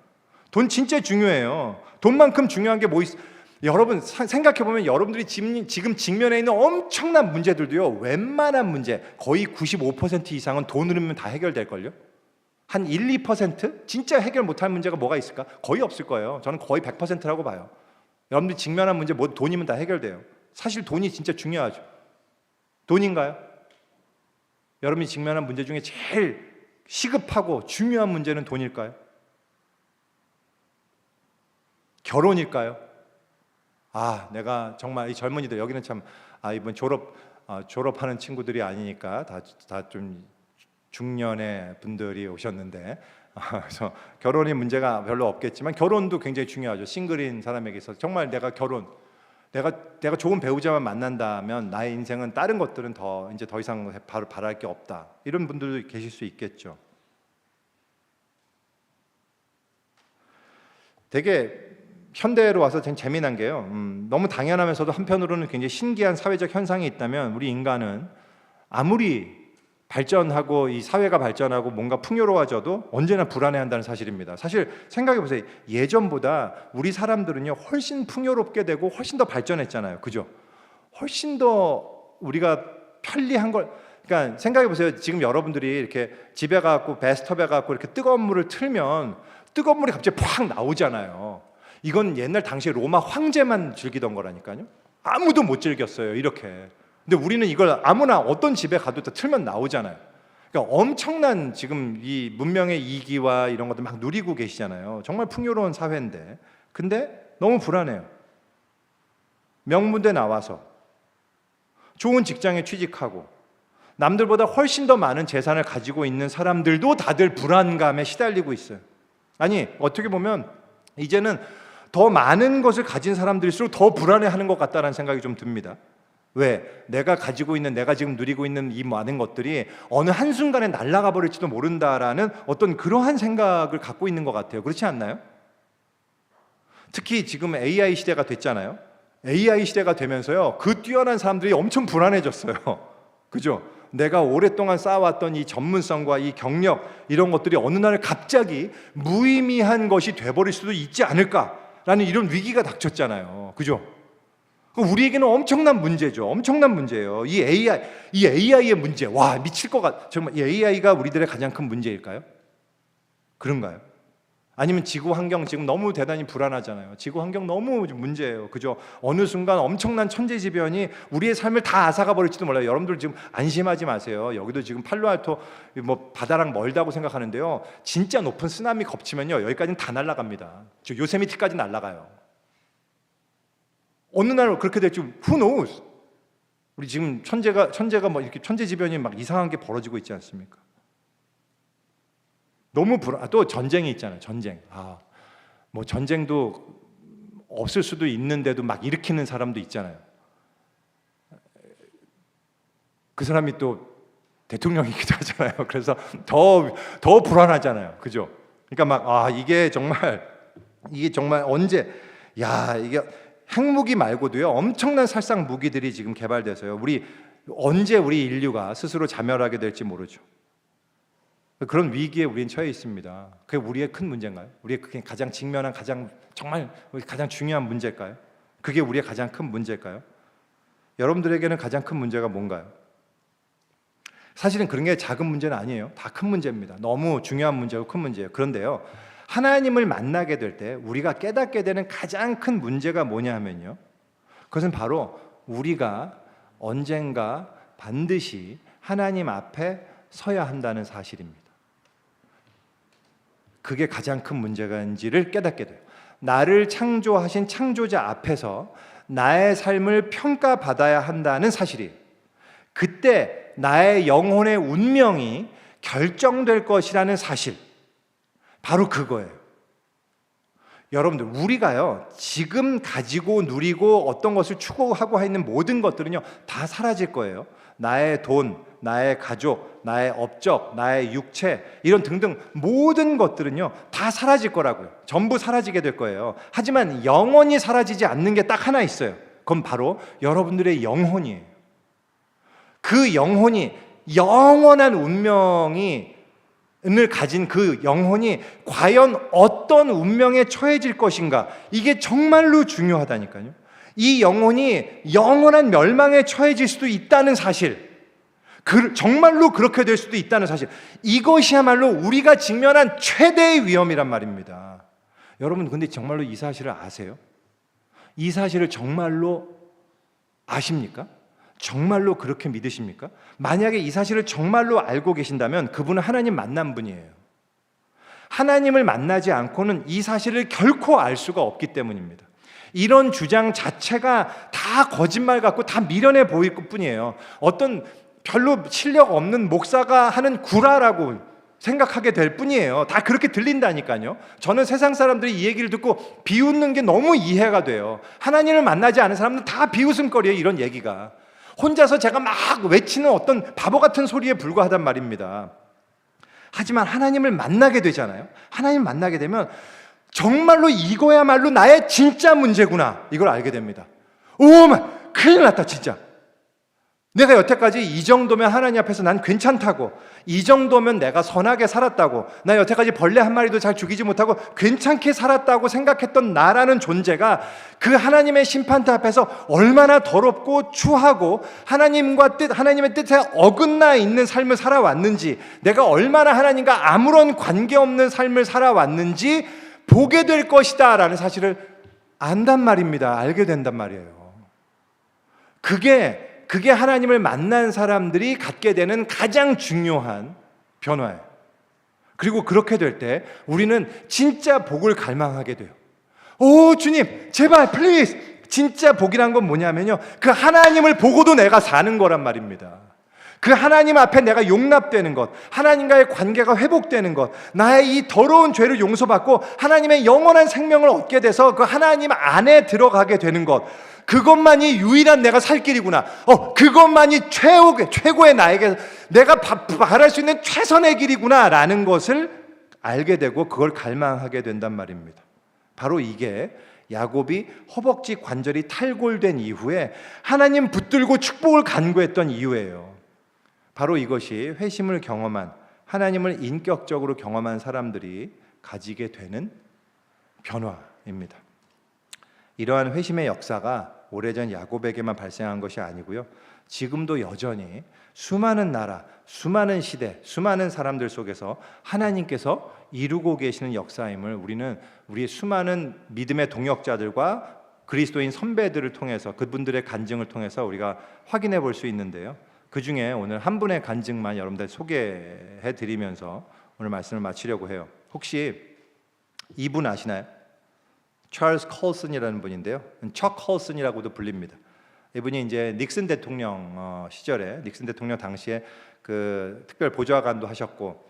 돈 진짜 중요해요. 돈만큼 중요한 게 뭐 있어요? 여러분 생각해보면 여러분들이 지금 직면해 있는 엄청난 문제들도요, 웬만한 문제 거의 95% 이상은 돈으로면 다 해결될걸요? 한 1, 2% 진짜 해결 못할 문제가 뭐가 있을까? 거의 없을 거예요. 저는 거의 100%라고 봐요. 여러분들이 직면한 문제 뭐 돈이면 다 해결돼요. 사실 돈이 진짜 중요하죠. 돈인가요? 여러분이 직면한 문제 중에 제일 시급하고 중요한 문제는 돈일까요? 결혼일까요? 내가 정말 이 젊은이들 여기는 참 이번 졸업하는 친구들이 아니니까 다 좀 중년의 분들이 오셨는데 그래서 결혼이 문제가 별로 없겠지만 결혼도 굉장히 중요하죠. 싱글인 사람에게서 정말 내가 좋은 배우자만 만난다면 나의 인생은 다른 것들은 이제 더 이상 바랄 게 없다. 이런 분들도 계실 수 있겠죠. 되게 현대로 와서 참 재미난 게요. 너무 당연하면서도 한편으로는 굉장히 신기한 사회적 현상이 있다면 우리 인간은 아무리 발전하고 이 사회가 발전하고 뭔가 풍요로워져도 언제나 불안해한다는 사실입니다. 사실 생각해 보세요. 예전보다 우리 사람들은요 훨씬 풍요롭게 되고 훨씬 더 발전했잖아요. 그죠? 훨씬 더 우리가 편리한 걸. 그러니까 생각해 보세요. 지금 여러분들이 이렇게 집에 가고 베스트업에 가고 이렇게 뜨거운 물을 틀면 뜨거운 물이 갑자기 팍 나오잖아요. 이건 옛날 당시에 로마 황제만 즐기던 거라니까요. 아무도 못 즐겼어요. 이렇게. 근데 우리는 이걸 아무나 어떤 집에 가도 다 틀면 나오잖아요. 그러니까 엄청난 지금 이 문명의 이기와 이런 것들 막 누리고 계시잖아요. 정말 풍요로운 사회인데, 근데 너무 불안해요. 명문대 나와서 좋은 직장에 취직하고 남들보다 훨씬 더 많은 재산을 가지고 있는 사람들도 다들 불안감에 시달리고 있어요. 아니, 어떻게 보면 이제는 더 많은 것을 가진 사람들일수록 더 불안해하는 것 같다는 생각이 좀 듭니다. 왜? 내가 지금 누리고 있는 이 많은 것들이 어느 한순간에 날아가 버릴지도 모른다라는 어떤 그러한 생각을 갖고 있는 것 같아요. 그렇지 않나요? 특히 지금 AI 시대가 됐잖아요. AI 시대가 되면서요, 그 뛰어난 사람들이 엄청 불안해졌어요. 그죠? 내가 오랫동안 쌓아왔던 이 전문성과 이 경력 이런 것들이 어느 날 갑자기 무의미한 것이 돼버릴 수도 있지 않을까라는 이런 위기가 닥쳤잖아요. 그죠? 우리에게는 엄청난 문제죠. 엄청난 문제예요. 이 AI의 문제. 와, 미칠 것 같아. 정말 이 AI가 우리들의 가장 큰 문제일까요? 그런가요? 아니면 지구 환경 지금 너무 대단히 불안하잖아요. 지구 환경 너무 문제예요. 그죠? 어느 순간 엄청난 천재지변이 우리의 삶을 다 앗아가 버릴지도 몰라요. 여러분들 지금 안심하지 마세요. 여기도 지금 팔로알토 바다랑 멀다고 생각하는데요. 진짜 높은 쓰나미 겹치면요, 여기까지는 다 날아갑니다. 요세미티까지 날아가요. 어느 날 그렇게 될지 who knows? 우리 지금 천재가 이렇게 천재지변이 막 이상한 게 벌어지고 있지 않습니까? 너무 또 전쟁이 있잖아요. 전쟁. 뭐 전쟁도 없을 수도 있는데도 막 일으키는 사람도 있잖아요. 그 사람이 또 대통령이기도 하잖아요. 그래서 더 불안하잖아요. 그죠? 그러니까 이게 정말 언제 이게 핵무기 말고도요, 엄청난 살상 무기들이 지금 개발돼서요, 언제 우리 인류가 스스로 자멸하게 될지 모르죠. 그런 위기에 우리는 처해 있습니다. 그게 우리의 큰 문제인가요? 우리의 가장 직면한 정말 가장 중요한 문제일까요? 그게 우리의 가장 큰 문제일까요? 여러분들에게는 가장 큰 문제가 뭔가요? 사실은 그런 게 작은 문제는 아니에요. 다 큰 문제입니다. 너무 중요한 문제고 큰 문제예요. 그런데요, 하나님을 만나게 될 때 우리가 깨닫게 되는 가장 큰 문제가 뭐냐 하면요, 그것은 바로 우리가 언젠가 반드시 하나님 앞에 서야 한다는 사실입니다. 그게 가장 큰 문제인지를 깨닫게 돼요. 나를 창조하신 창조자 앞에서 나의 삶을 평가받아야 한다는 사실이에요. 그때 나의 영혼의 운명이 결정될 것이라는 사실, 바로 그거예요. 여러분들, 우리가요 지금 가지고 누리고 어떤 것을 추구하고 있는 모든 것들은요 다 사라질 거예요. 나의 돈, 나의 가족, 나의 업적, 나의 육체, 이런 등등 모든 것들은요 다 사라질 거라고요. 전부 사라지게 될 거예요. 하지만 영원히 사라지지 않는 게 딱 하나 있어요. 그건 바로 여러분들의 영혼이에요. 그 영혼이, 영원한 운명이 을 가진 그 영혼이 과연 어떤 운명에 처해질 것인가, 이게 정말로 중요하다니까요. 이 영혼이 영원한 멸망에 처해질 수도 있다는 사실, 정말로 그렇게 될 수도 있다는 사실, 이것이야말로 우리가 직면한 최대의 위험이란 말입니다. 여러분, 근데 정말로 이 사실을 아세요? 이 사실을 정말로 아십니까? 정말로 그렇게 믿으십니까? 만약에 이 사실을 정말로 알고 계신다면 그분은 하나님 만난 분이에요. 하나님을 만나지 않고는 이 사실을 결코 알 수가 없기 때문입니다. 이런 주장 자체가 다 거짓말 같고 다 미련해 보일 뿐이에요. 어떤 별로 실력 없는 목사가 하는 구라라고 생각하게 될 뿐이에요. 다 그렇게 들린다니까요. 저는 세상 사람들이 이 얘기를 듣고 비웃는 게 너무 이해가 돼요. 하나님을 만나지 않은 사람은 다 비웃음거리예요, 이런 얘기가. 혼자서 제가 막 외치는 어떤 바보 같은 소리에 불과하단 말입니다. 하지만 하나님을 만나게 되잖아요. 하나님 만나게 되면 정말로 이거야말로 나의 진짜 문제구나, 이걸 알게 됩니다. 큰일 났다 진짜. 내가 여태까지 이 정도면 하나님 앞에서 난 괜찮다고, 이 정도면 내가 선하게 살았다고, 나 여태까지 벌레 한 마리도 잘 죽이지 못하고 괜찮게 살았다고 생각했던 나라는 존재가 그 하나님의 심판대 앞에서 얼마나 더럽고 추하고 하나님의 뜻에 어긋나 있는 삶을 살아왔는지, 내가 얼마나 하나님과 아무런 관계없는 삶을 살아왔는지 보게 될 것이다 라는 사실을 안단 말입니다. 알게 된단 말이에요. 그게 하나님을 만난 사람들이 갖게 되는 가장 중요한 변화예요. 그리고 그렇게 될 때 우리는 진짜 복을 갈망하게 돼요. 주님 제발 플리즈. 진짜 복이란 건 뭐냐면요, 그 하나님을 보고도 내가 사는 거란 말입니다. 그 하나님 앞에 내가 용납되는 것, 하나님과의 관계가 회복되는 것, 나의 이 더러운 죄를 용서받고 하나님의 영원한 생명을 얻게 돼서 그 하나님 안에 들어가게 되는 것, 그것만이 유일한 내가 살 길이구나. 그것만이 최고의 나에게 내가 바랄 수 있는 최선의 길이구나 라는 것을 알게 되고 그걸 갈망하게 된단 말입니다. 바로 이게 야곱이 허벅지 관절이 탈골된 이후에 하나님 붙들고 축복을 간구했던 이유예요. 바로 이것이 회심을 경험한, 하나님을 인격적으로 경험한 사람들이 가지게 되는 변화입니다. 이러한 회심의 역사가 오래전 야곱에게만 발생한 것이 아니고요, 지금도 여전히 수많은 나라, 수많은 시대, 수많은 사람들 속에서 하나님께서 이루고 계시는 역사임을 우리는 우리의 수많은 믿음의 동역자들과 그리스도인 선배들을 통해서, 그분들의 간증을 통해서 우리가 확인해 볼 수 있는데요, 그 중에 오늘 한 분의 간증만 여러분들 소개해 드리면서 오늘 말씀을 마치려고 해요. 혹시 이분 아시나요? 찰스 콜슨이라는 분인데요, 척 콜슨이라고도 불립니다. 이분이 이제 닉슨 대통령 시절에, 닉슨 대통령 당시에 그 특별 보좌관도 하셨고,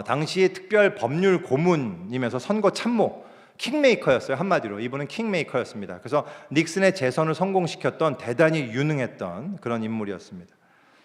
당시 특별 법률 고문이면서 선거 참모, 킹메이커였어요. 한마디로 이분은 킹메이커였습니다. 그래서 닉슨의 재선을 성공시켰던 대단히 유능했던 그런 인물이었습니다.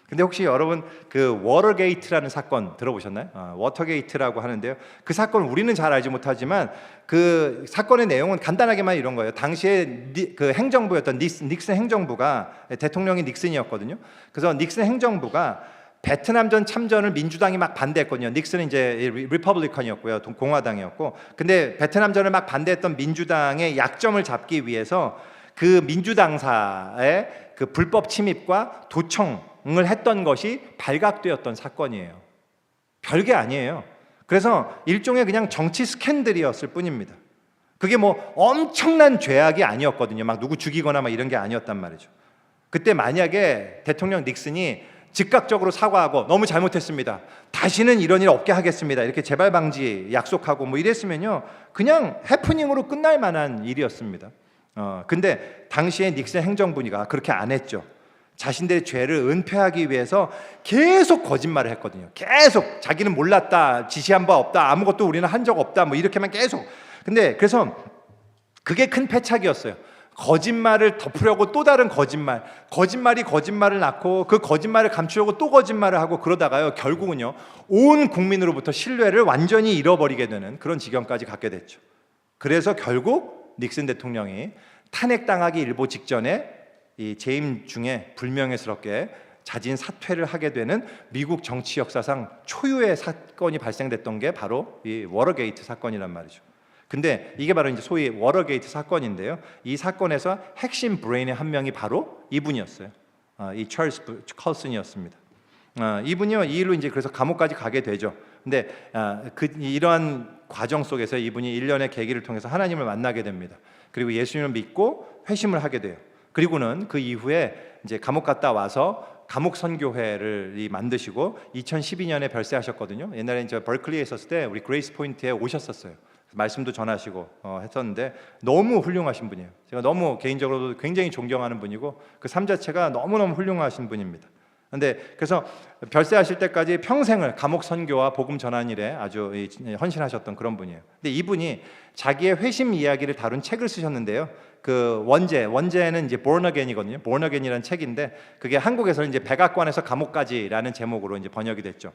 근데 혹시 여러분 그 워터게이트라는 사건 들어보셨나요? 워터게이트라고 하는데요, 그 사건 우리는 잘 알지 못하지만 그 사건의 내용은 간단하게만 이런 거예요. 당시에 그 행정부였던 닉슨 행정부가, 대통령이 닉슨이었거든요. 그래서 닉슨 행정부가 베트남전 참전을 민주당이 막 반대했거든요. 닉슨은 이제 리퍼블리컨이었고요, 공화당이었고. 근데 베트남전을 막 반대했던 민주당의 약점을 잡기 위해서 그 민주당사의 그 불법 침입과 도청을 했던 것이 발각되었던 사건이에요. 별게 아니에요. 그래서 일종의 그냥 정치 스캔들이었을 뿐입니다. 그게 뭐 엄청난 죄악이 아니었거든요. 막 누구 죽이거나 막 이런 게 아니었단 말이죠. 그때 만약에 대통령 닉슨이 즉각적으로 사과하고 너무 잘못했습니다, 다시는 이런 일 없게 하겠습니다, 이렇게 재발 방지 약속하고 뭐 이랬으면요, 그냥 해프닝으로 끝날 만한 일이었습니다. 근데 당시에 닉슨 행정부가 그렇게 안 했죠. 자신들의 죄를 은폐하기 위해서 계속 거짓말을 했거든요. 계속 자기는 몰랐다, 지시한 바 없다, 아무것도 우리는 한 적 없다, 뭐 이렇게만 계속. 근데 그래서 그게 큰 패착이었어요. 거짓말을 덮으려고 또 다른 거짓말, 거짓말이 거짓말을 낳고 그 거짓말을 감추려고 또 거짓말을 하고, 그러다가요 결국은요 온 국민으로부터 신뢰를 완전히 잃어버리게 되는 그런 지경까지 갖게 됐죠. 그래서 결국 닉슨 대통령이 탄핵당하기 일보 직전에 이 재임 중에 불명예스럽게 자진 사퇴를 하게 되는 미국 정치 역사상 초유의 사건이 발생됐던 게 바로 이 워터게이트 사건이란 말이죠. 근데 이게 바로 이제 소위 워터게이트 사건인데요. 이 사건에서 핵심 브레인의 한 명이 바로 이분이었어요. 이 찰스 컬슨이었습니다. 이분이요 이 일로 이제 그래서 감옥까지 가게 되죠. 근데 이러한 과정 속에서 이분이 일련의 계기를 통해서 하나님을 만나게 됩니다. 그리고 예수님을 믿고 회심을 하게 돼요. 그리고는 그 이후에 이제 감옥 갔다 와서 감옥 선교회를 만드시고 2012년에 별세하셨거든요. 옛날에 저 버클리에 있었을 때 우리 그레이스 포인트에 오셨었어요. 말씀도 전하시고 했었는데 너무 훌륭하신 분이에요. 제가 너무 개인적으로도 굉장히 존경하는 분이고 그 삶 자체가 너무너무 훌륭하신 분입니다. 근데 그래서 별세하실 때까지 평생을 감옥 선교와 복음 전한 일에 아주 헌신하셨던 그런 분이에요. 근데 이분이 자기의 회심 이야기를 다룬 책을 쓰셨는데요. 그 원제는 이제 Born Again이거든요. Born Again이라는 책인데 그게 한국에서는 이제 백악관에서 감옥까지라는 제목으로 이제 번역이 됐죠.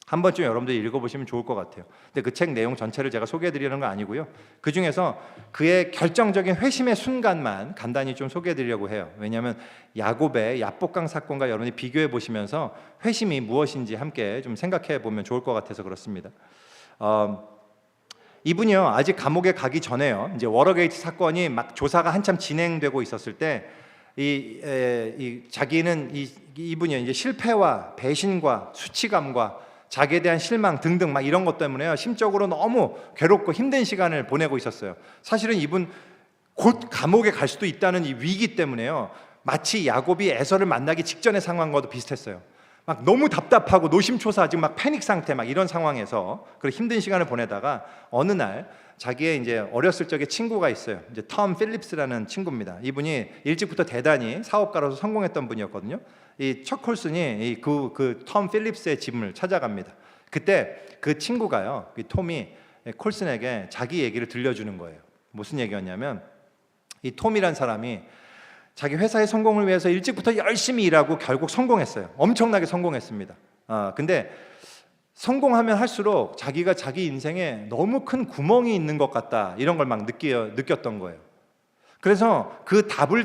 한 번쯤 여러분들이 읽어보시면 좋을 것 같아요. 근데 그 책 내용 전체를 제가 소개해드리는 건 아니고요. 그 중에서 그의 결정적인 회심의 순간만 간단히 좀 소개해드리려고 해요. 왜냐하면 야곱의 야복강 사건과 여러분이 비교해 보시면서 회심이 무엇인지 함께 좀 생각해 보면 좋을 것 같아서 그렇습니다. 이분이요 아직 감옥에 가기 전에요. 이제 워터게이트 사건이 막 조사가 한참 진행되고 있었을 때 자기는 이분이 이제 실패와 배신과 수치감과 자기에 대한 실망 등등 막 이런 것 때문에요 심적으로 너무 괴롭고 힘든 시간을 보내고 있었어요. 사실은 이분 곧 감옥에 갈 수도 있다는 이 위기 때문에요 마치 야곱이 에서를 만나기 직전의 상황과도 비슷했어요. 막 너무 답답하고 노심초사 지금 막 패닉 상태 막 이런 상황에서 그 힘든 시간을 보내다가 어느 날 자기의 이제 어렸을 적에 친구가 있어요. 이제 톰 필립스라는 친구입니다. 이분이 일찍부터 대단히 사업가로서 성공했던 분이었거든요. 이 척 콜슨이 그 톰 필립스의 집을 찾아갑니다. 그때 그 친구가요, 이 톰이 콜슨에게 자기 얘기를 들려주는 거예요. 무슨 얘기였냐면 이 톰이란 사람이 자기 회사의 성공을 위해서 일찍부터 열심히 일하고 결국 성공했어요. 엄청나게 성공했습니다. 근데 성공하면 할수록 자기가 자기 인생에 너무 큰 구멍이 있는 것 같다 이런 걸 막 느꼈던 거예요. 그래서 그 답을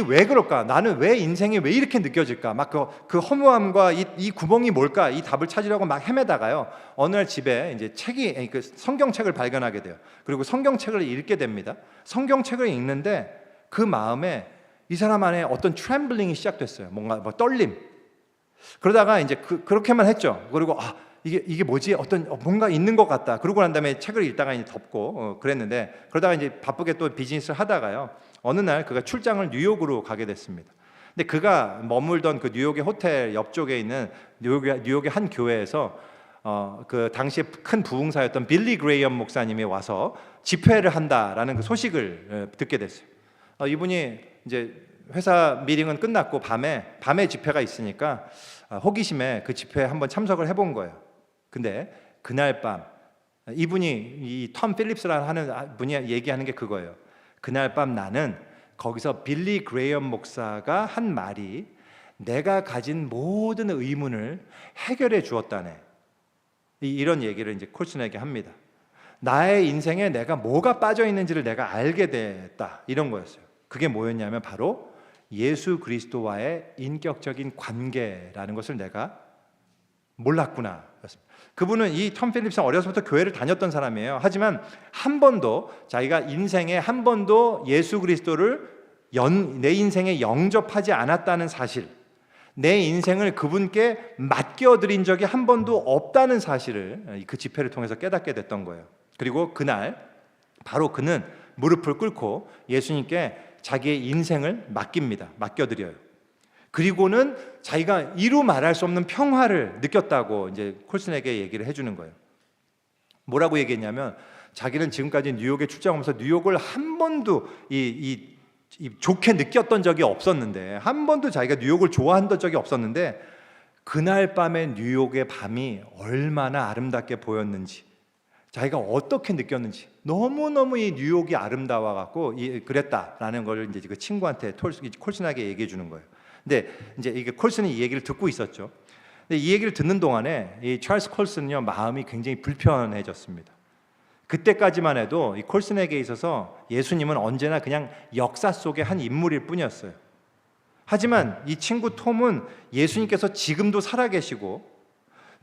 왜 그럴까? 나는 왜 인생이 왜 이렇게 느껴질까? 막 그 허무함과 이 구멍이 뭘까? 이 답을 찾으려고 막 헤매다가요. 어느 날 집에 이제 그 성경책을 발견하게 돼요. 그리고 성경책을 읽게 됩니다. 성경책을 읽는데 그 마음에 이 사람 안에 어떤 트렘블링이 시작됐어요. 뭔가 떨림. 그러다가 이제 그렇게만 했죠. 그리고 이게 뭐지? 뭔가 있는 것 같다. 그러고 난 다음에 책을 읽다가 이제 덮고 그랬는데 그러다가 이제 바쁘게 또 비즈니스를 하다가요. 어느 날 그가 출장을 뉴욕으로 가게 됐습니다. 근데 그가 머물던 그 뉴욕의 호텔 옆쪽에 있는 뉴욕의 한 교회에서 그 당시에 큰 부흥사였던 빌리 그레이엄 목사님이 와서 집회를 한다라는 그 소식을 듣게 됐어요. 이분이 이제 회사 미팅은 끝났고 밤에 집회가 있으니까 호기심에 그 집회에 한번 참석을 해본 거예요. 근데 그날 밤 이분이 이 톰 필립스라는 하는 분이 얘기하는 게 그거예요. 그날 밤 나는 거기서 빌리 그레이엄 목사가 한 말이 내가 가진 모든 의문을 해결해 주었다네. 이런 얘기를 이제 콜슨에게 합니다. 나의 인생에 내가 뭐가 빠져 있는지를 내가 알게 됐다. 이런 거였어요. 그게 뭐였냐면 바로 예수 그리스도와의 인격적인 관계라는 것을 내가 몰랐구나. 그분은 이 톰 필립스는 어려서부터 교회를 다녔던 사람이에요. 하지만 한 번도 자기가 인생에 한 번도 예수 그리스도를 내 인생에 영접하지 않았다는 사실, 내 인생을 그분께 맡겨드린 적이 한 번도 없다는 사실을 그 집회를 통해서 깨닫게 됐던 거예요. 그리고 그날 바로 그는 무릎을 꿇고 예수님께 자기의 인생을 맡겨드려요. 그리고는 자기가 이루 말할 수 없는 평화를 느꼈다고 이제 콜슨에게 얘기를 해주는 거예요. 뭐라고 얘기했냐면 자기는 지금까지 뉴욕에 출장하면서 뉴욕을 한 번도 이 좋게 느꼈던 적이 없었는데, 한 번도 자기가 뉴욕을 좋아한 적이 없었는데 그날 밤의 뉴욕의 밤이 얼마나 아름답게 보였는지, 자기가 어떻게 느꼈는지, 너무너무 이 뉴욕이 아름다워 갖고 그랬다라는 걸 이제 그 친구한테 콜슨에게 얘기해 주는 거예요. 근데 이제 이게 콜슨이 이 얘기를 듣고 있었죠. 근데 이 얘기를 듣는 동안에 이 찰스 콜슨은요, 마음이 굉장히 불편해졌습니다. 그때까지만 해도 이 콜슨에게 있어서 예수님은 언제나 그냥 역사 속의 한 인물일 뿐이었어요. 하지만 이 친구 톰은 예수님께서 지금도 살아계시고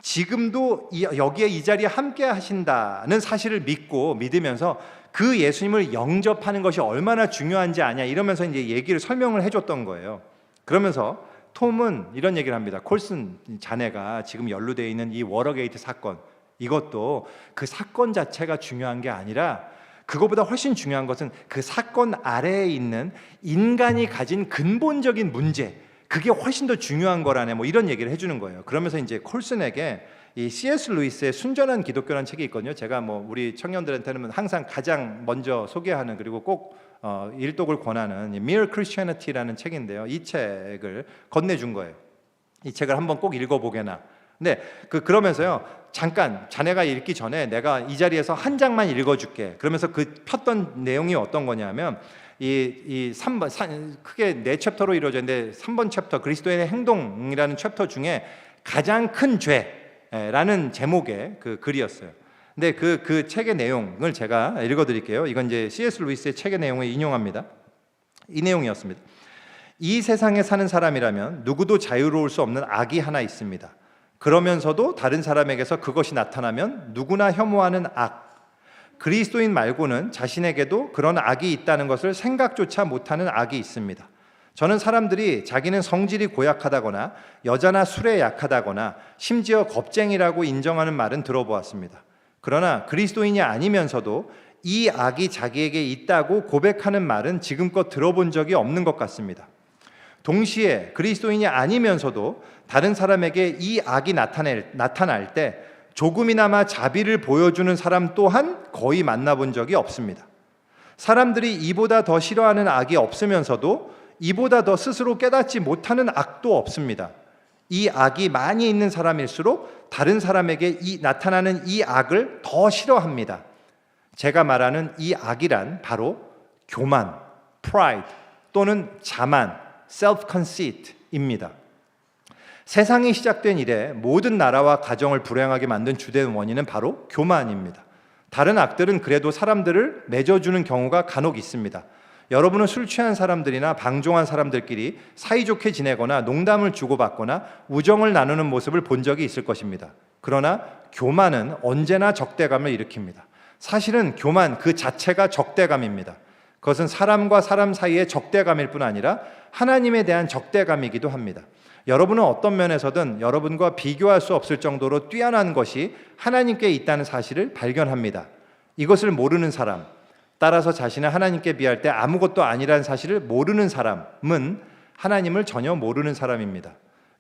지금도 여기에 이 자리에 함께 하신다는 사실을 믿으면서 그 예수님을 영접하는 것이 얼마나 중요한지 아냐, 이러면서 이제 얘기를 설명을 해줬던 거예요. 그러면서 톰은 이런 얘기를 합니다. 콜슨 자네가 지금 연루되어 있는 이 워터게이트 사건, 이것도 그 사건 자체가 중요한 게 아니라 그것보다 훨씬 중요한 것은 그 사건 아래에 있는 인간이 가진 근본적인 문제, 그게 훨씬 더 중요한 거라네, 뭐 이런 얘기를 해주는 거예요. 그러면서 이제 콜슨에게 이 C.S. 루이스의 순전한 기독교라는 책이 있거든요. 제가 뭐 우리 청년들한테는 항상 가장 먼저 소개하는, 그리고 꼭 일독을 권하는 Mere Christianity라는 책인데요. 이 책을 건네준 거예요. 이 책을 한번 꼭 읽어보게나. 근데 그러면서요, 잠깐 자네가 읽기 전에 내가 이 자리에서 한 장만 읽어줄게. 그러면서 그 폈던 내용이 어떤 거냐면 이 3번, 크게 4챕터로 이루어져 있는데 3번 챕터, 그리스도의 행동이라는 챕터 중에 가장 큰 죄라는 제목의 그 글이었어요. 근데 그 책의 내용을 제가 읽어드릴게요. 이건 이제 C.S. 루이스의 책의 내용을 인용합니다. 이 내용이었습니다. 이 세상에 사는 사람이라면 누구도 자유로울 수 없는 악이 하나 있습니다. 그러면서도 다른 사람에게서 그것이 나타나면 누구나 혐오하는 악, 그리스도인 말고는 자신에게도 그런 악이 있다는 것을 생각조차 못하는 악이 있습니다. 저는 사람들이 자기는 성질이 고약하다거나 여자나 술에 약하다거나 심지어 겁쟁이라고 인정하는 말은 들어보았습니다. 그러나 그리스도인이 아니면서도 이 악이 자기에게 있다고 고백하는 말은 지금껏 들어본 적이 없는 것 같습니다. 동시에 그리스도인이 아니면서도 다른 사람에게 이 악이 나타날 때 조금이나마 자비를 보여주는 사람 또한 거의 만나본 적이 없습니다. 사람들이 이보다 더 싫어하는 악이 없으면서도 이보다 더 스스로 깨닫지 못하는 악도 없습니다. 이 악이 많이 있는 사람일수록 다른 사람에게 나타나는 이 악을 더 싫어합니다. 제가 말하는 이 악이란 바로 교만, pride 또는 자만, self-conceit입니다. 세상이 시작된 이래 모든 나라와 가정을 불행하게 만든 주된 원인은 바로 교만입니다. 다른 악들은 그래도 사람들을 맺어주는 경우가 간혹 있습니다. 여러분은 술 취한 사람들이나 방종한 사람들끼리 사이좋게 지내거나 농담을 주고받거나 우정을 나누는 모습을 본 적이 있을 것입니다. 그러나 교만은 언제나 적대감을 일으킵니다. 사실은 교만 그 자체가 적대감입니다. 그것은 사람과 사람 사이의 적대감일 뿐 아니라 하나님에 대한 적대감이기도 합니다. 여러분은 어떤 면에서든 여러분과 비교할 수 없을 정도로 뛰어난 것이 하나님께 있다는 사실을 발견합니다. 이것을 모르는 사람, 따라서 자신을 하나님께 비할 때 아무것도 아니라는 사실을 모르는 사람은 하나님을 전혀 모르는 사람입니다.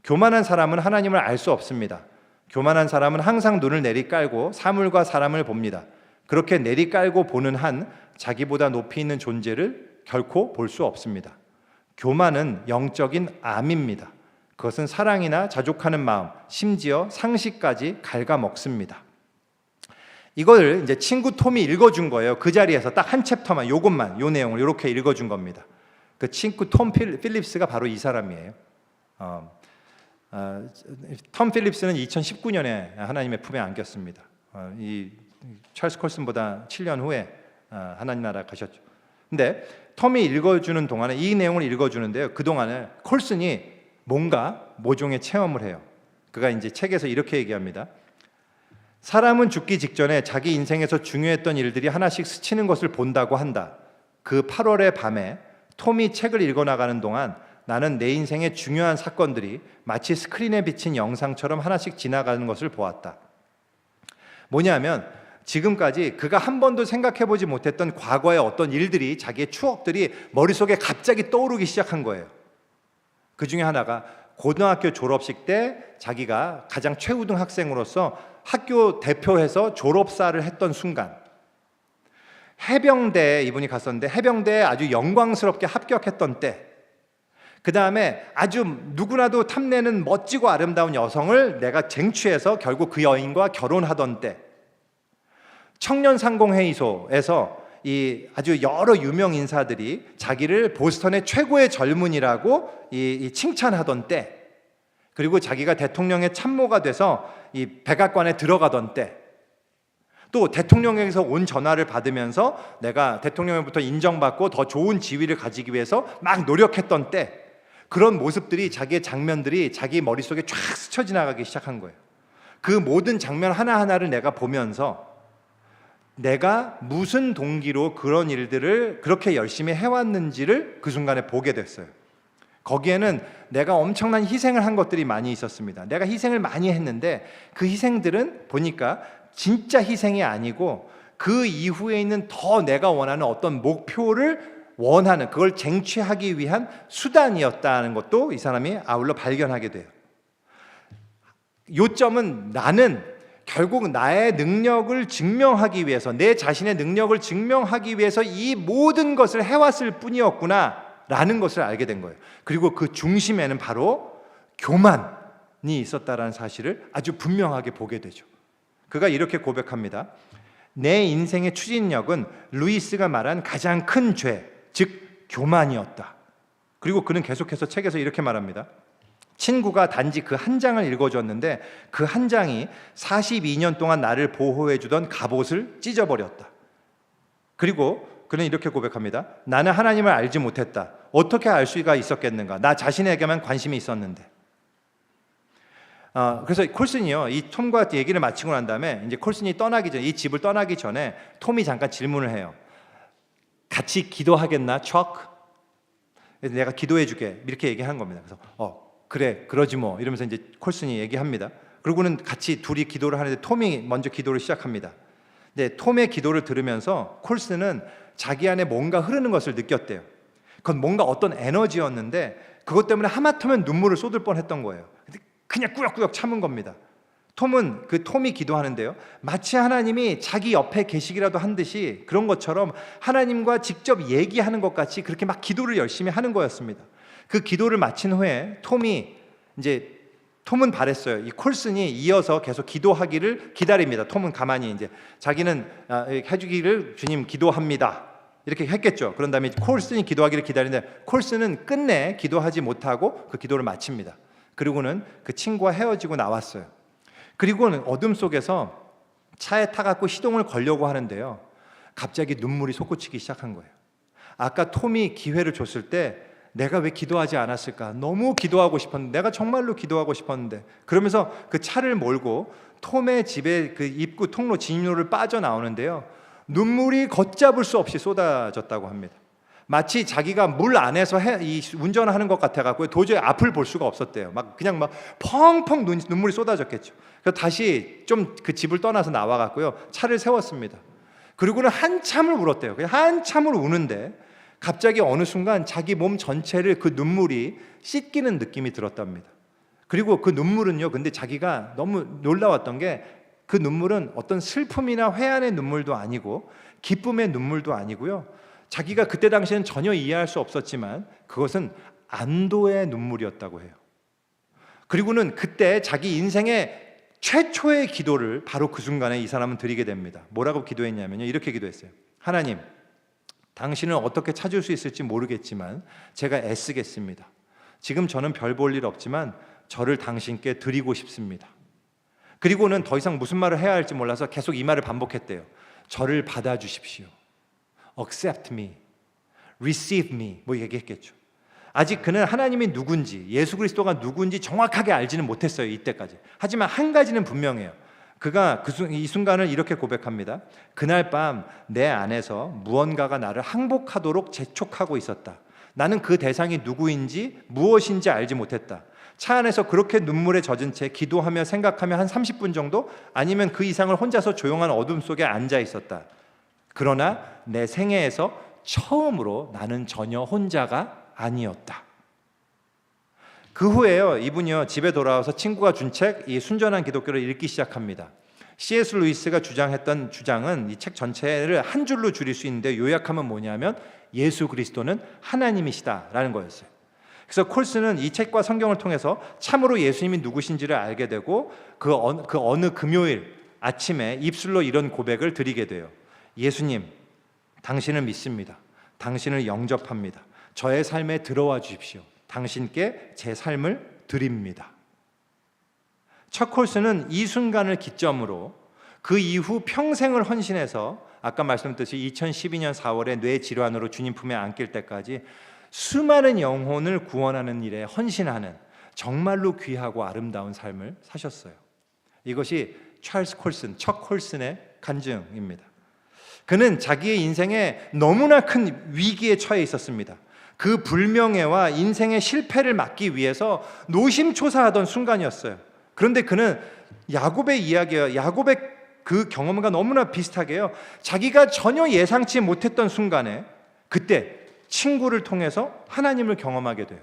교만한 사람은 하나님을 알 수 없습니다. 교만한 사람은 항상 눈을 내리깔고 사물과 사람을 봅니다. 그렇게 내리깔고 보는 한 자기보다 높이 있는 존재를 결코 볼 수 없습니다. 교만은 영적인 암입니다. 그것은 사랑이나 자족하는 마음, 심지어 상식까지 갉아먹습니다. 이걸 이제 친구 톰이 읽어준 거예요. 그 자리에서 딱 한 챕터만, 요것만, 요 내용을 이렇게 읽어준 겁니다. 그 친구 톰 필립스가 바로 이 사람이에요. 톰 필립스는 2019년에 하나님의 품에 안겼습니다. 이 찰스 콜슨보다 7년 후에 하나님 나라 가셨죠. 근데 톰이 읽어주는 동안에 이 내용을 읽어주는데요. 그 동안에 콜슨이 뭔가 모종의 체험을 해요. 그가 이제 책에서 이렇게 얘기합니다. 사람은 죽기 직전에 자기 인생에서 중요했던 일들이 하나씩 스치는 것을 본다고 한다. 그 8월의 밤에 톰이 책을 읽어나가는 동안 나는 내 인생의 중요한 사건들이 마치 스크린에 비친 영상처럼 하나씩 지나가는 것을 보았다. 뭐냐면 지금까지 그가 한 번도 생각해보지 못했던 과거의 어떤 일들이, 자기의 추억들이 머릿속에 갑자기 떠오르기 시작한 거예요. 그 중에 하나가 고등학교 졸업식 때 자기가 가장 최우등 학생으로서 학교 대표해서 졸업사를 했던 순간, 해병대에 이분이 갔었는데 해병대에 아주 영광스럽게 합격했던 때, 그 다음에 아주 누구나도 탐내는 멋지고 아름다운 여성을 내가 쟁취해서 결국 그 여인과 결혼하던 때, 청년상공회의소에서 이 아주 여러 유명 인사들이 자기를 보스턴의 최고의 젊은이라고 칭찬하던 때, 그리고 자기가 대통령의 참모가 돼서 이 백악관에 들어가던 때, 또 대통령에게서 온 전화를 받으면서 내가 대통령으로부터 인정받고 더 좋은 지위를 가지기 위해서 막 노력했던 때, 그런 모습들이, 자기의 장면들이 자기 머릿속에 쫙 스쳐 지나가기 시작한 거예요. 그 모든 장면 하나하나를 내가 보면서 내가 무슨 동기로 그런 일들을 그렇게 열심히 해왔는지를 그 순간에 보게 됐어요. 거기에는 내가 엄청난 희생을 한 것들이 많이 있었습니다. 내가 희생을 많이 했는데 그 희생들은 보니까 진짜 희생이 아니고 그 이후에 있는 더 내가 원하는 어떤 목표를 원하는, 그걸 쟁취하기 위한 수단이었다는 것도 이 사람이 아울러 발견하게 돼요. 요점은 나는 결국 나의 능력을 증명하기 위해서, 내 자신의 능력을 증명하기 위해서 이 모든 것을 해왔을 뿐이었구나 라는 것을 알게 된 거예요. 그리고 그 중심에는 바로 교만이 있었다라는 사실을 아주 분명하게 보게 되죠. 그가 이렇게 고백합니다. 내 인생의 추진력은 루이스가 말한 가장 큰 죄, 즉 교만이었다. 그리고 그는 계속해서 책에서 이렇게 말합니다. 친구가 단지 그 한 장을 읽어줬는데 그 한 장이 42년 동안 나를 보호해주던 갑옷을 찢어버렸다. 그리고 그는 이렇게 고백합니다. 나는 하나님을 알지 못했다. 어떻게 알 수가 있었겠는가? 나 자신에게만 관심이 있었는데. 그래서 콜슨이요, 이 톰과 얘기를 마치고 난 다음에 이제 콜슨이 떠나기 전에, 이 집을 떠나기 전에 톰이 잠깐 질문을 해요. 같이 기도하겠나, 척? 그래서 내가 기도해줄게, 이렇게 얘기한 겁니다. 그래서 그래, 그러지 뭐, 이러면서 이제 콜슨이 얘기합니다. 그리고는 같이 둘이 기도를 하는데 톰이 먼저 기도를 시작합니다. 근데 톰의 기도를 들으면서 콜슨은 자기 안에 뭔가 흐르는 것을 느꼈대요. 그건 뭔가 어떤 에너지였는데 그것 때문에 하마터면 눈물을 쏟을 뻔했던 거예요. 그냥 꾸역꾸역 참은 겁니다. 톰이 기도하는데요, 마치 하나님이 자기 옆에 계시기라도 한 듯이, 그런 것처럼 하나님과 직접 얘기하는 것 같이 그렇게 막 기도를 열심히 하는 거였습니다. 그 기도를 마친 후에 톰은 바랬어요. 이 콜슨이 이어서 계속 기도하기를 기다립니다. 톰은 가만히 이제 자기는 해주기를 주님 기도합니다, 이렇게 했겠죠. 그런 다음에 콜슨이 기도하기를 기다리는데 콜슨은 끝내 기도하지 못하고 그 기도를 마칩니다. 그리고는 그 친구와 헤어지고 나왔어요. 그리고는 어둠 속에서 차에 타갖고 시동을 걸려고 하는데요, 갑자기 눈물이 솟구치기 시작한 거예요. 아까 톰이 기회를 줬을 때 내가 왜 기도하지 않았을까? 너무 기도하고 싶었는데, 내가 정말로 기도하고 싶었는데. 그러면서 그 차를 몰고 톰의 집의 그 입구 통로, 진입로를 빠져나오는데요, 눈물이 걷잡을 수 없이 쏟아졌다고 합니다. 마치 자기가 물 안에서 운전하는 것 같아갖고 도저히 앞을 볼 수가 없었대요. 그냥 펑펑 눈물이 쏟아졌겠죠. 그래서 다시 좀 그 집을 떠나서 나와갖고요, 차를 세웠습니다. 그리고는 한참을 울었대요. 그냥 한참을 우는데 갑자기 어느 순간 자기 몸 전체를 그 눈물이 씻기는 느낌이 들었답니다. 그리고 그 눈물은요, 근데 자기가 너무 놀라웠던 게, 그 눈물은 어떤 슬픔이나 회한의 눈물도 아니고 기쁨의 눈물도 아니고요, 자기가 그때 당시에는 전혀 이해할 수 없었지만 그것은 안도의 눈물이었다고 해요. 그리고는 그때 자기 인생의 최초의 기도를 바로 그 순간에 이 사람은 드리게 됩니다. 뭐라고 기도했냐면요, 이렇게 기도했어요. 하나님, 당신을 어떻게 찾을 수 있을지 모르겠지만 제가 애쓰겠습니다. 지금 저는 별 볼 일 없지만 저를 당신께 드리고 싶습니다. 그리고는 더 이상 무슨 말을 해야 할지 몰라서 계속 이 말을 반복했대요. 저를 받아주십시오. Accept me, receive me, 뭐 얘기했겠죠. 아직 그는 하나님이 누군지, 예수 그리스도가 누군지 정확하게 알지는 못했어요, 이때까지. 하지만 한 가지는 분명해요. 그가 이 순간을 이렇게 고백합니다. 그날 밤 내 안에서 무언가가 나를 항복하도록 재촉하고 있었다. 나는 그 대상이 누구인지 무엇인지 알지 못했다. 차 안에서 그렇게 눈물에 젖은 채 기도하며 생각하며 한 30분 정도, 아니면 그 이상을 혼자서 조용한 어둠 속에 앉아 있었다. 그러나 내 생애에서 처음으로 나는 전혀 혼자가 아니었다. 그 후에요, 이분이요, 집에 돌아와서 친구가 준 책, 이 순전한 기독교를 읽기 시작합니다. C.S. 루이스가 주장했던 주장은 이 책 전체를 한 줄로 줄일 수 있는데 요약하면 뭐냐면 예수 그리스도는 하나님이시다라는 거였어요. 그래서 콜스는 이 책과 성경을 통해서 참으로 예수님이 누구신지를 알게 되고 그 어느 금요일 아침에 입술로 이런 고백을 드리게 돼요. 예수님, 당신을 믿습니다. 당신을 영접합니다. 저의 삶에 들어와 주십시오. 당신께 제 삶을 드립니다. 척 콜스는 이 순간을 기점으로 그 이후 평생을 헌신해서 아까 말씀드렸듯이 2012년 4월에 뇌 질환으로 주님 품에 안길 때까지 수많은 영혼을 구원하는 일에 헌신하는 정말로 귀하고 아름다운 삶을 사셨어요. 이것이 찰스 콜슨, 척 콜슨의 간증입니다. 그는 자기의 인생에 너무나 큰 위기에 처해 있었습니다. 그 불명예와 인생의 실패를 막기 위해서 노심초사하던 순간이었어요. 그런데 그는 야곱의 이야기예요. 야곱의 그 경험과 너무나 비슷하게요. 자기가 전혀 예상치 못했던 순간에 그때 친구를 통해서 하나님을 경험하게 돼요.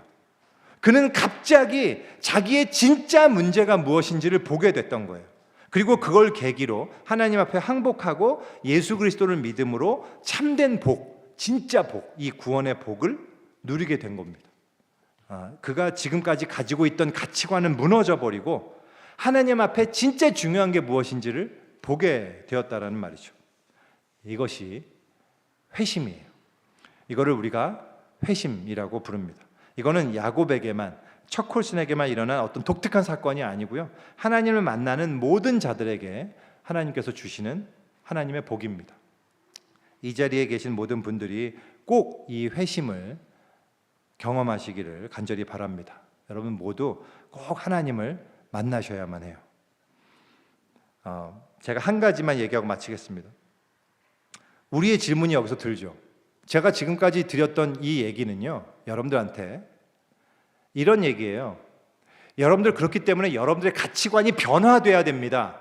그는 갑자기 자기의 진짜 문제가 무엇인지를 보게 됐던 거예요. 그리고 그걸 계기로 하나님 앞에 항복하고 예수 그리스도를 믿음으로 참된 복, 진짜 복, 이 구원의 복을 누리게 된 겁니다. 그가 지금까지 가지고 있던 가치관은 무너져 버리고 하나님 앞에 진짜 중요한 게 무엇인지를 보게 되었다라는 말이죠. 이것이 회심이에요. 이거를 우리가 회심이라고 부릅니다. 이거는 야곱에게만, 척 콜슨에게만 일어난 어떤 독특한 사건이 아니고요. 하나님을 만나는 모든 자들에게 하나님께서 주시는 하나님의 복입니다. 이 자리에 계신 모든 분들이 꼭 이 회심을 경험하시기를 간절히 바랍니다. 여러분 모두 꼭 하나님을 만나셔야만 해요. 제가 한 가지만 얘기하고 마치겠습니다. 우리의 질문이 여기서 들죠. 제가 지금까지 드렸던 이 얘기는요, 여러분들한테 이런 얘기예요. 여러분들 그렇기 때문에 여러분들의 가치관이 변화돼야 됩니다.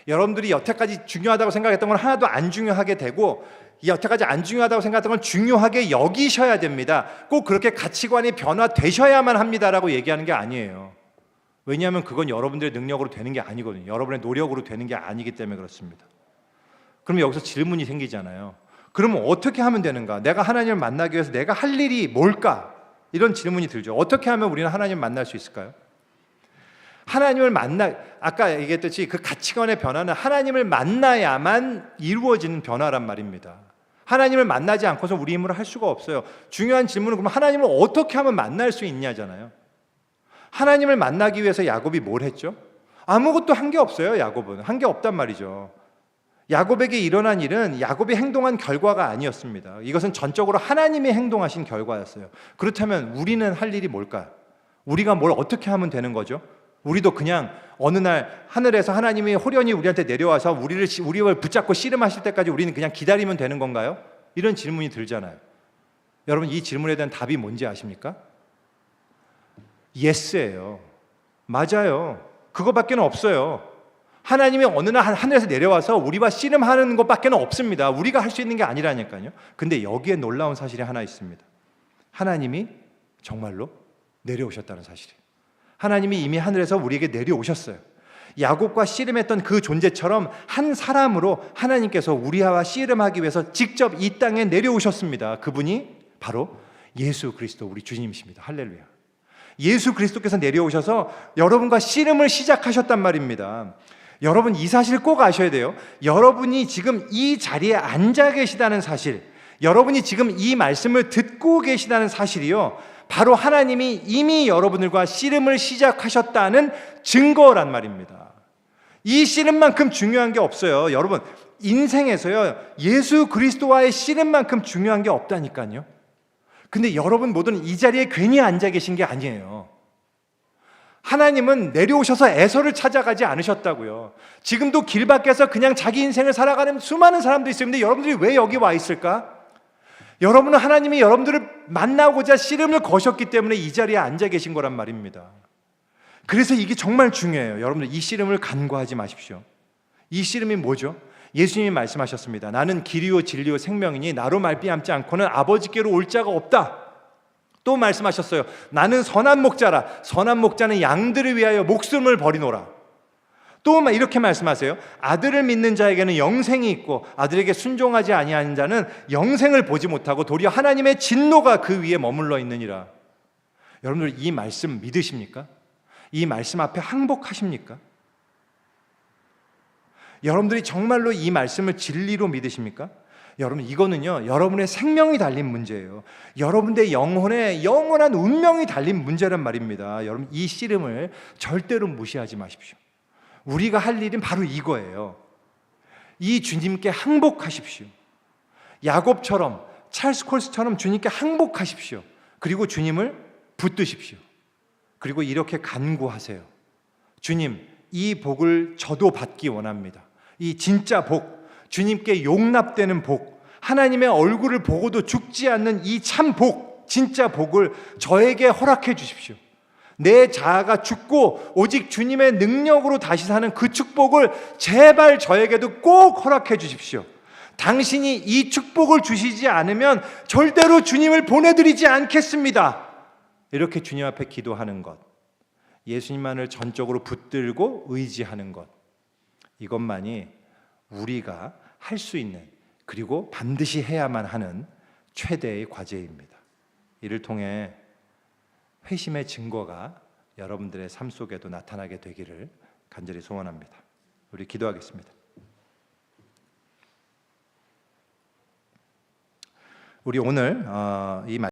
여러분들이 여태까지 중요하다고 생각했던 건 하나도 안 중요하게 되고 여태까지 안 중요하다고 생각했던 건 중요하게 여기셔야 됩니다. 꼭 그렇게 가치관이 변화되셔야만 합니다라고 얘기하는 게 아니에요. 왜냐하면 그건 여러분들의 능력으로 되는 게 아니거든요. 여러분의 노력으로 되는 게 아니기 때문에 그렇습니다. 그럼 여기서 질문이 생기잖아요. 그러면 어떻게 하면 되는가? 내가 하나님을 만나기 위해서 내가 할 일이 뭘까? 이런 질문이 들죠. 어떻게 하면 우리는 하나님을 만날 수 있을까요? 하나님을 아까 얘기했듯이 그 가치관의 변화는 하나님을 만나야만 이루어지는 변화란 말입니다. 하나님을 만나지 않고서 우리 힘으로 할 수가 없어요. 중요한 질문은 그럼 하나님을 어떻게 하면 만날 수 있냐잖아요. 하나님을 만나기 위해서 야곱이 뭘 했죠? 아무것도 한 게 없어요. 야곱은 한 게 없단 말이죠. 야곱에게 일어난 일은 야곱이 행동한 결과가 아니었습니다. 이것은 전적으로 하나님이 행동하신 결과였어요. 그렇다면 우리는 할 일이 뭘까요? 우리가 뭘 어떻게 하면 되는 거죠? 우리도 그냥 어느 날 하늘에서 하나님이 호련히 우리한테 내려와서 우리를 붙잡고 씨름하실 때까지 우리는 그냥 기다리면 되는 건가요? 이런 질문이 들잖아요. 여러분 이 질문에 대한 답이 뭔지 아십니까? 예스예요. 맞아요. 그거밖에 없어요. 하나님이 어느 날 하늘에서 내려와서 우리와 씨름하는 것밖에 없습니다. 우리가 할 수 있는 게 아니라니까요. 근데 여기에 놀라운 사실이 하나 있습니다. 하나님이 정말로 내려오셨다는 사실이에요. 하나님이 이미 하늘에서 우리에게 내려오셨어요. 야곱과 씨름했던 그 존재처럼 한 사람으로 하나님께서 우리와 씨름하기 위해서 직접 이 땅에 내려오셨습니다. 그분이 바로 예수 그리스도 우리 주님이십니다. 할렐루야. 예수 그리스도께서 내려오셔서 여러분과 씨름을 시작하셨단 말입니다. 여러분 이 사실 꼭 아셔야 돼요. 여러분이 지금 이 자리에 앉아 계시다는 사실, 여러분이 지금 이 말씀을 듣고 계시다는 사실이요, 바로 하나님이 이미 여러분들과 씨름을 시작하셨다는 증거란 말입니다. 이 씨름만큼 중요한 게 없어요. 여러분 인생에서요 예수 그리스도와의 씨름만큼 중요한 게 없다니까요. 근데 여러분 모두는 이 자리에 괜히 앉아 계신 게 아니에요. 하나님은 내려오셔서 에서를 찾아가지 않으셨다고요. 지금도 길 밖에서 그냥 자기 인생을 살아가는 수많은 사람들이 있어요. 근데 여러분들이 왜 여기 와 있을까? 여러분은 하나님이 여러분들을 만나고자 씨름을 거셨기 때문에 이 자리에 앉아 계신 거란 말입니다. 그래서 이게 정말 중요해요. 여러분들 이 씨름을 간과하지 마십시오. 이 씨름이 뭐죠? 예수님이 말씀하셨습니다. 나는 길이요 진리요 생명이니 나로 말미암지 않고는 아버지께로 올 자가 없다. 또 말씀하셨어요. 나는 선한 목자라. 선한 목자는 양들을 위하여 목숨을 버리노라. 또 이렇게 말씀하세요. 아들을 믿는 자에게는 영생이 있고 아들에게 순종하지 아니하는 자는 영생을 보지 못하고 도리어 하나님의 진노가 그 위에 머물러 있느니라. 여러분들 이 말씀 믿으십니까? 이 말씀 앞에 항복하십니까? 여러분들이 정말로 이 말씀을 진리로 믿으십니까? 여러분, 이거는요, 여러분의 생명이 달린 문제예요. 여러분의 영혼의 영원한 운명이 달린 문제란 말입니다. 여러분, 이 씨름을 절대로 무시하지 마십시오. 우리가 할 일은 바로 이거예요. 이 주님께 항복하십시오. 야곱처럼, 찰스 콜스처럼 주님께 항복하십시오. 그리고 주님을 붙드십시오. 그리고 이렇게 간구하세요. 주님, 이 복을 저도 받기 원합니다. 이 진짜 복, 주님께 용납되는 복, 하나님의 얼굴을 보고도 죽지 않는 이 참 복, 진짜 복을 저에게 허락해 주십시오. 내 자아가 죽고 오직 주님의 능력으로 다시 사는 그 축복을 제발 저에게도 꼭 허락해 주십시오. 당신이 이 축복을 주시지 않으면 절대로 주님을 보내드리지 않겠습니다. 이렇게 주님 앞에 기도하는 것, 예수님만을 전적으로 붙들고 의지하는 것, 이것만이 우리가 할 수 있는, 그리고 반드시 해야만 하는 최대의 과제입니다. 이를 통해 회심의 증거가 여러분들의 삶 속에도 나타나게 되기를 간절히 소원합니다. 우리 기도하겠습니다. 우리 오늘 이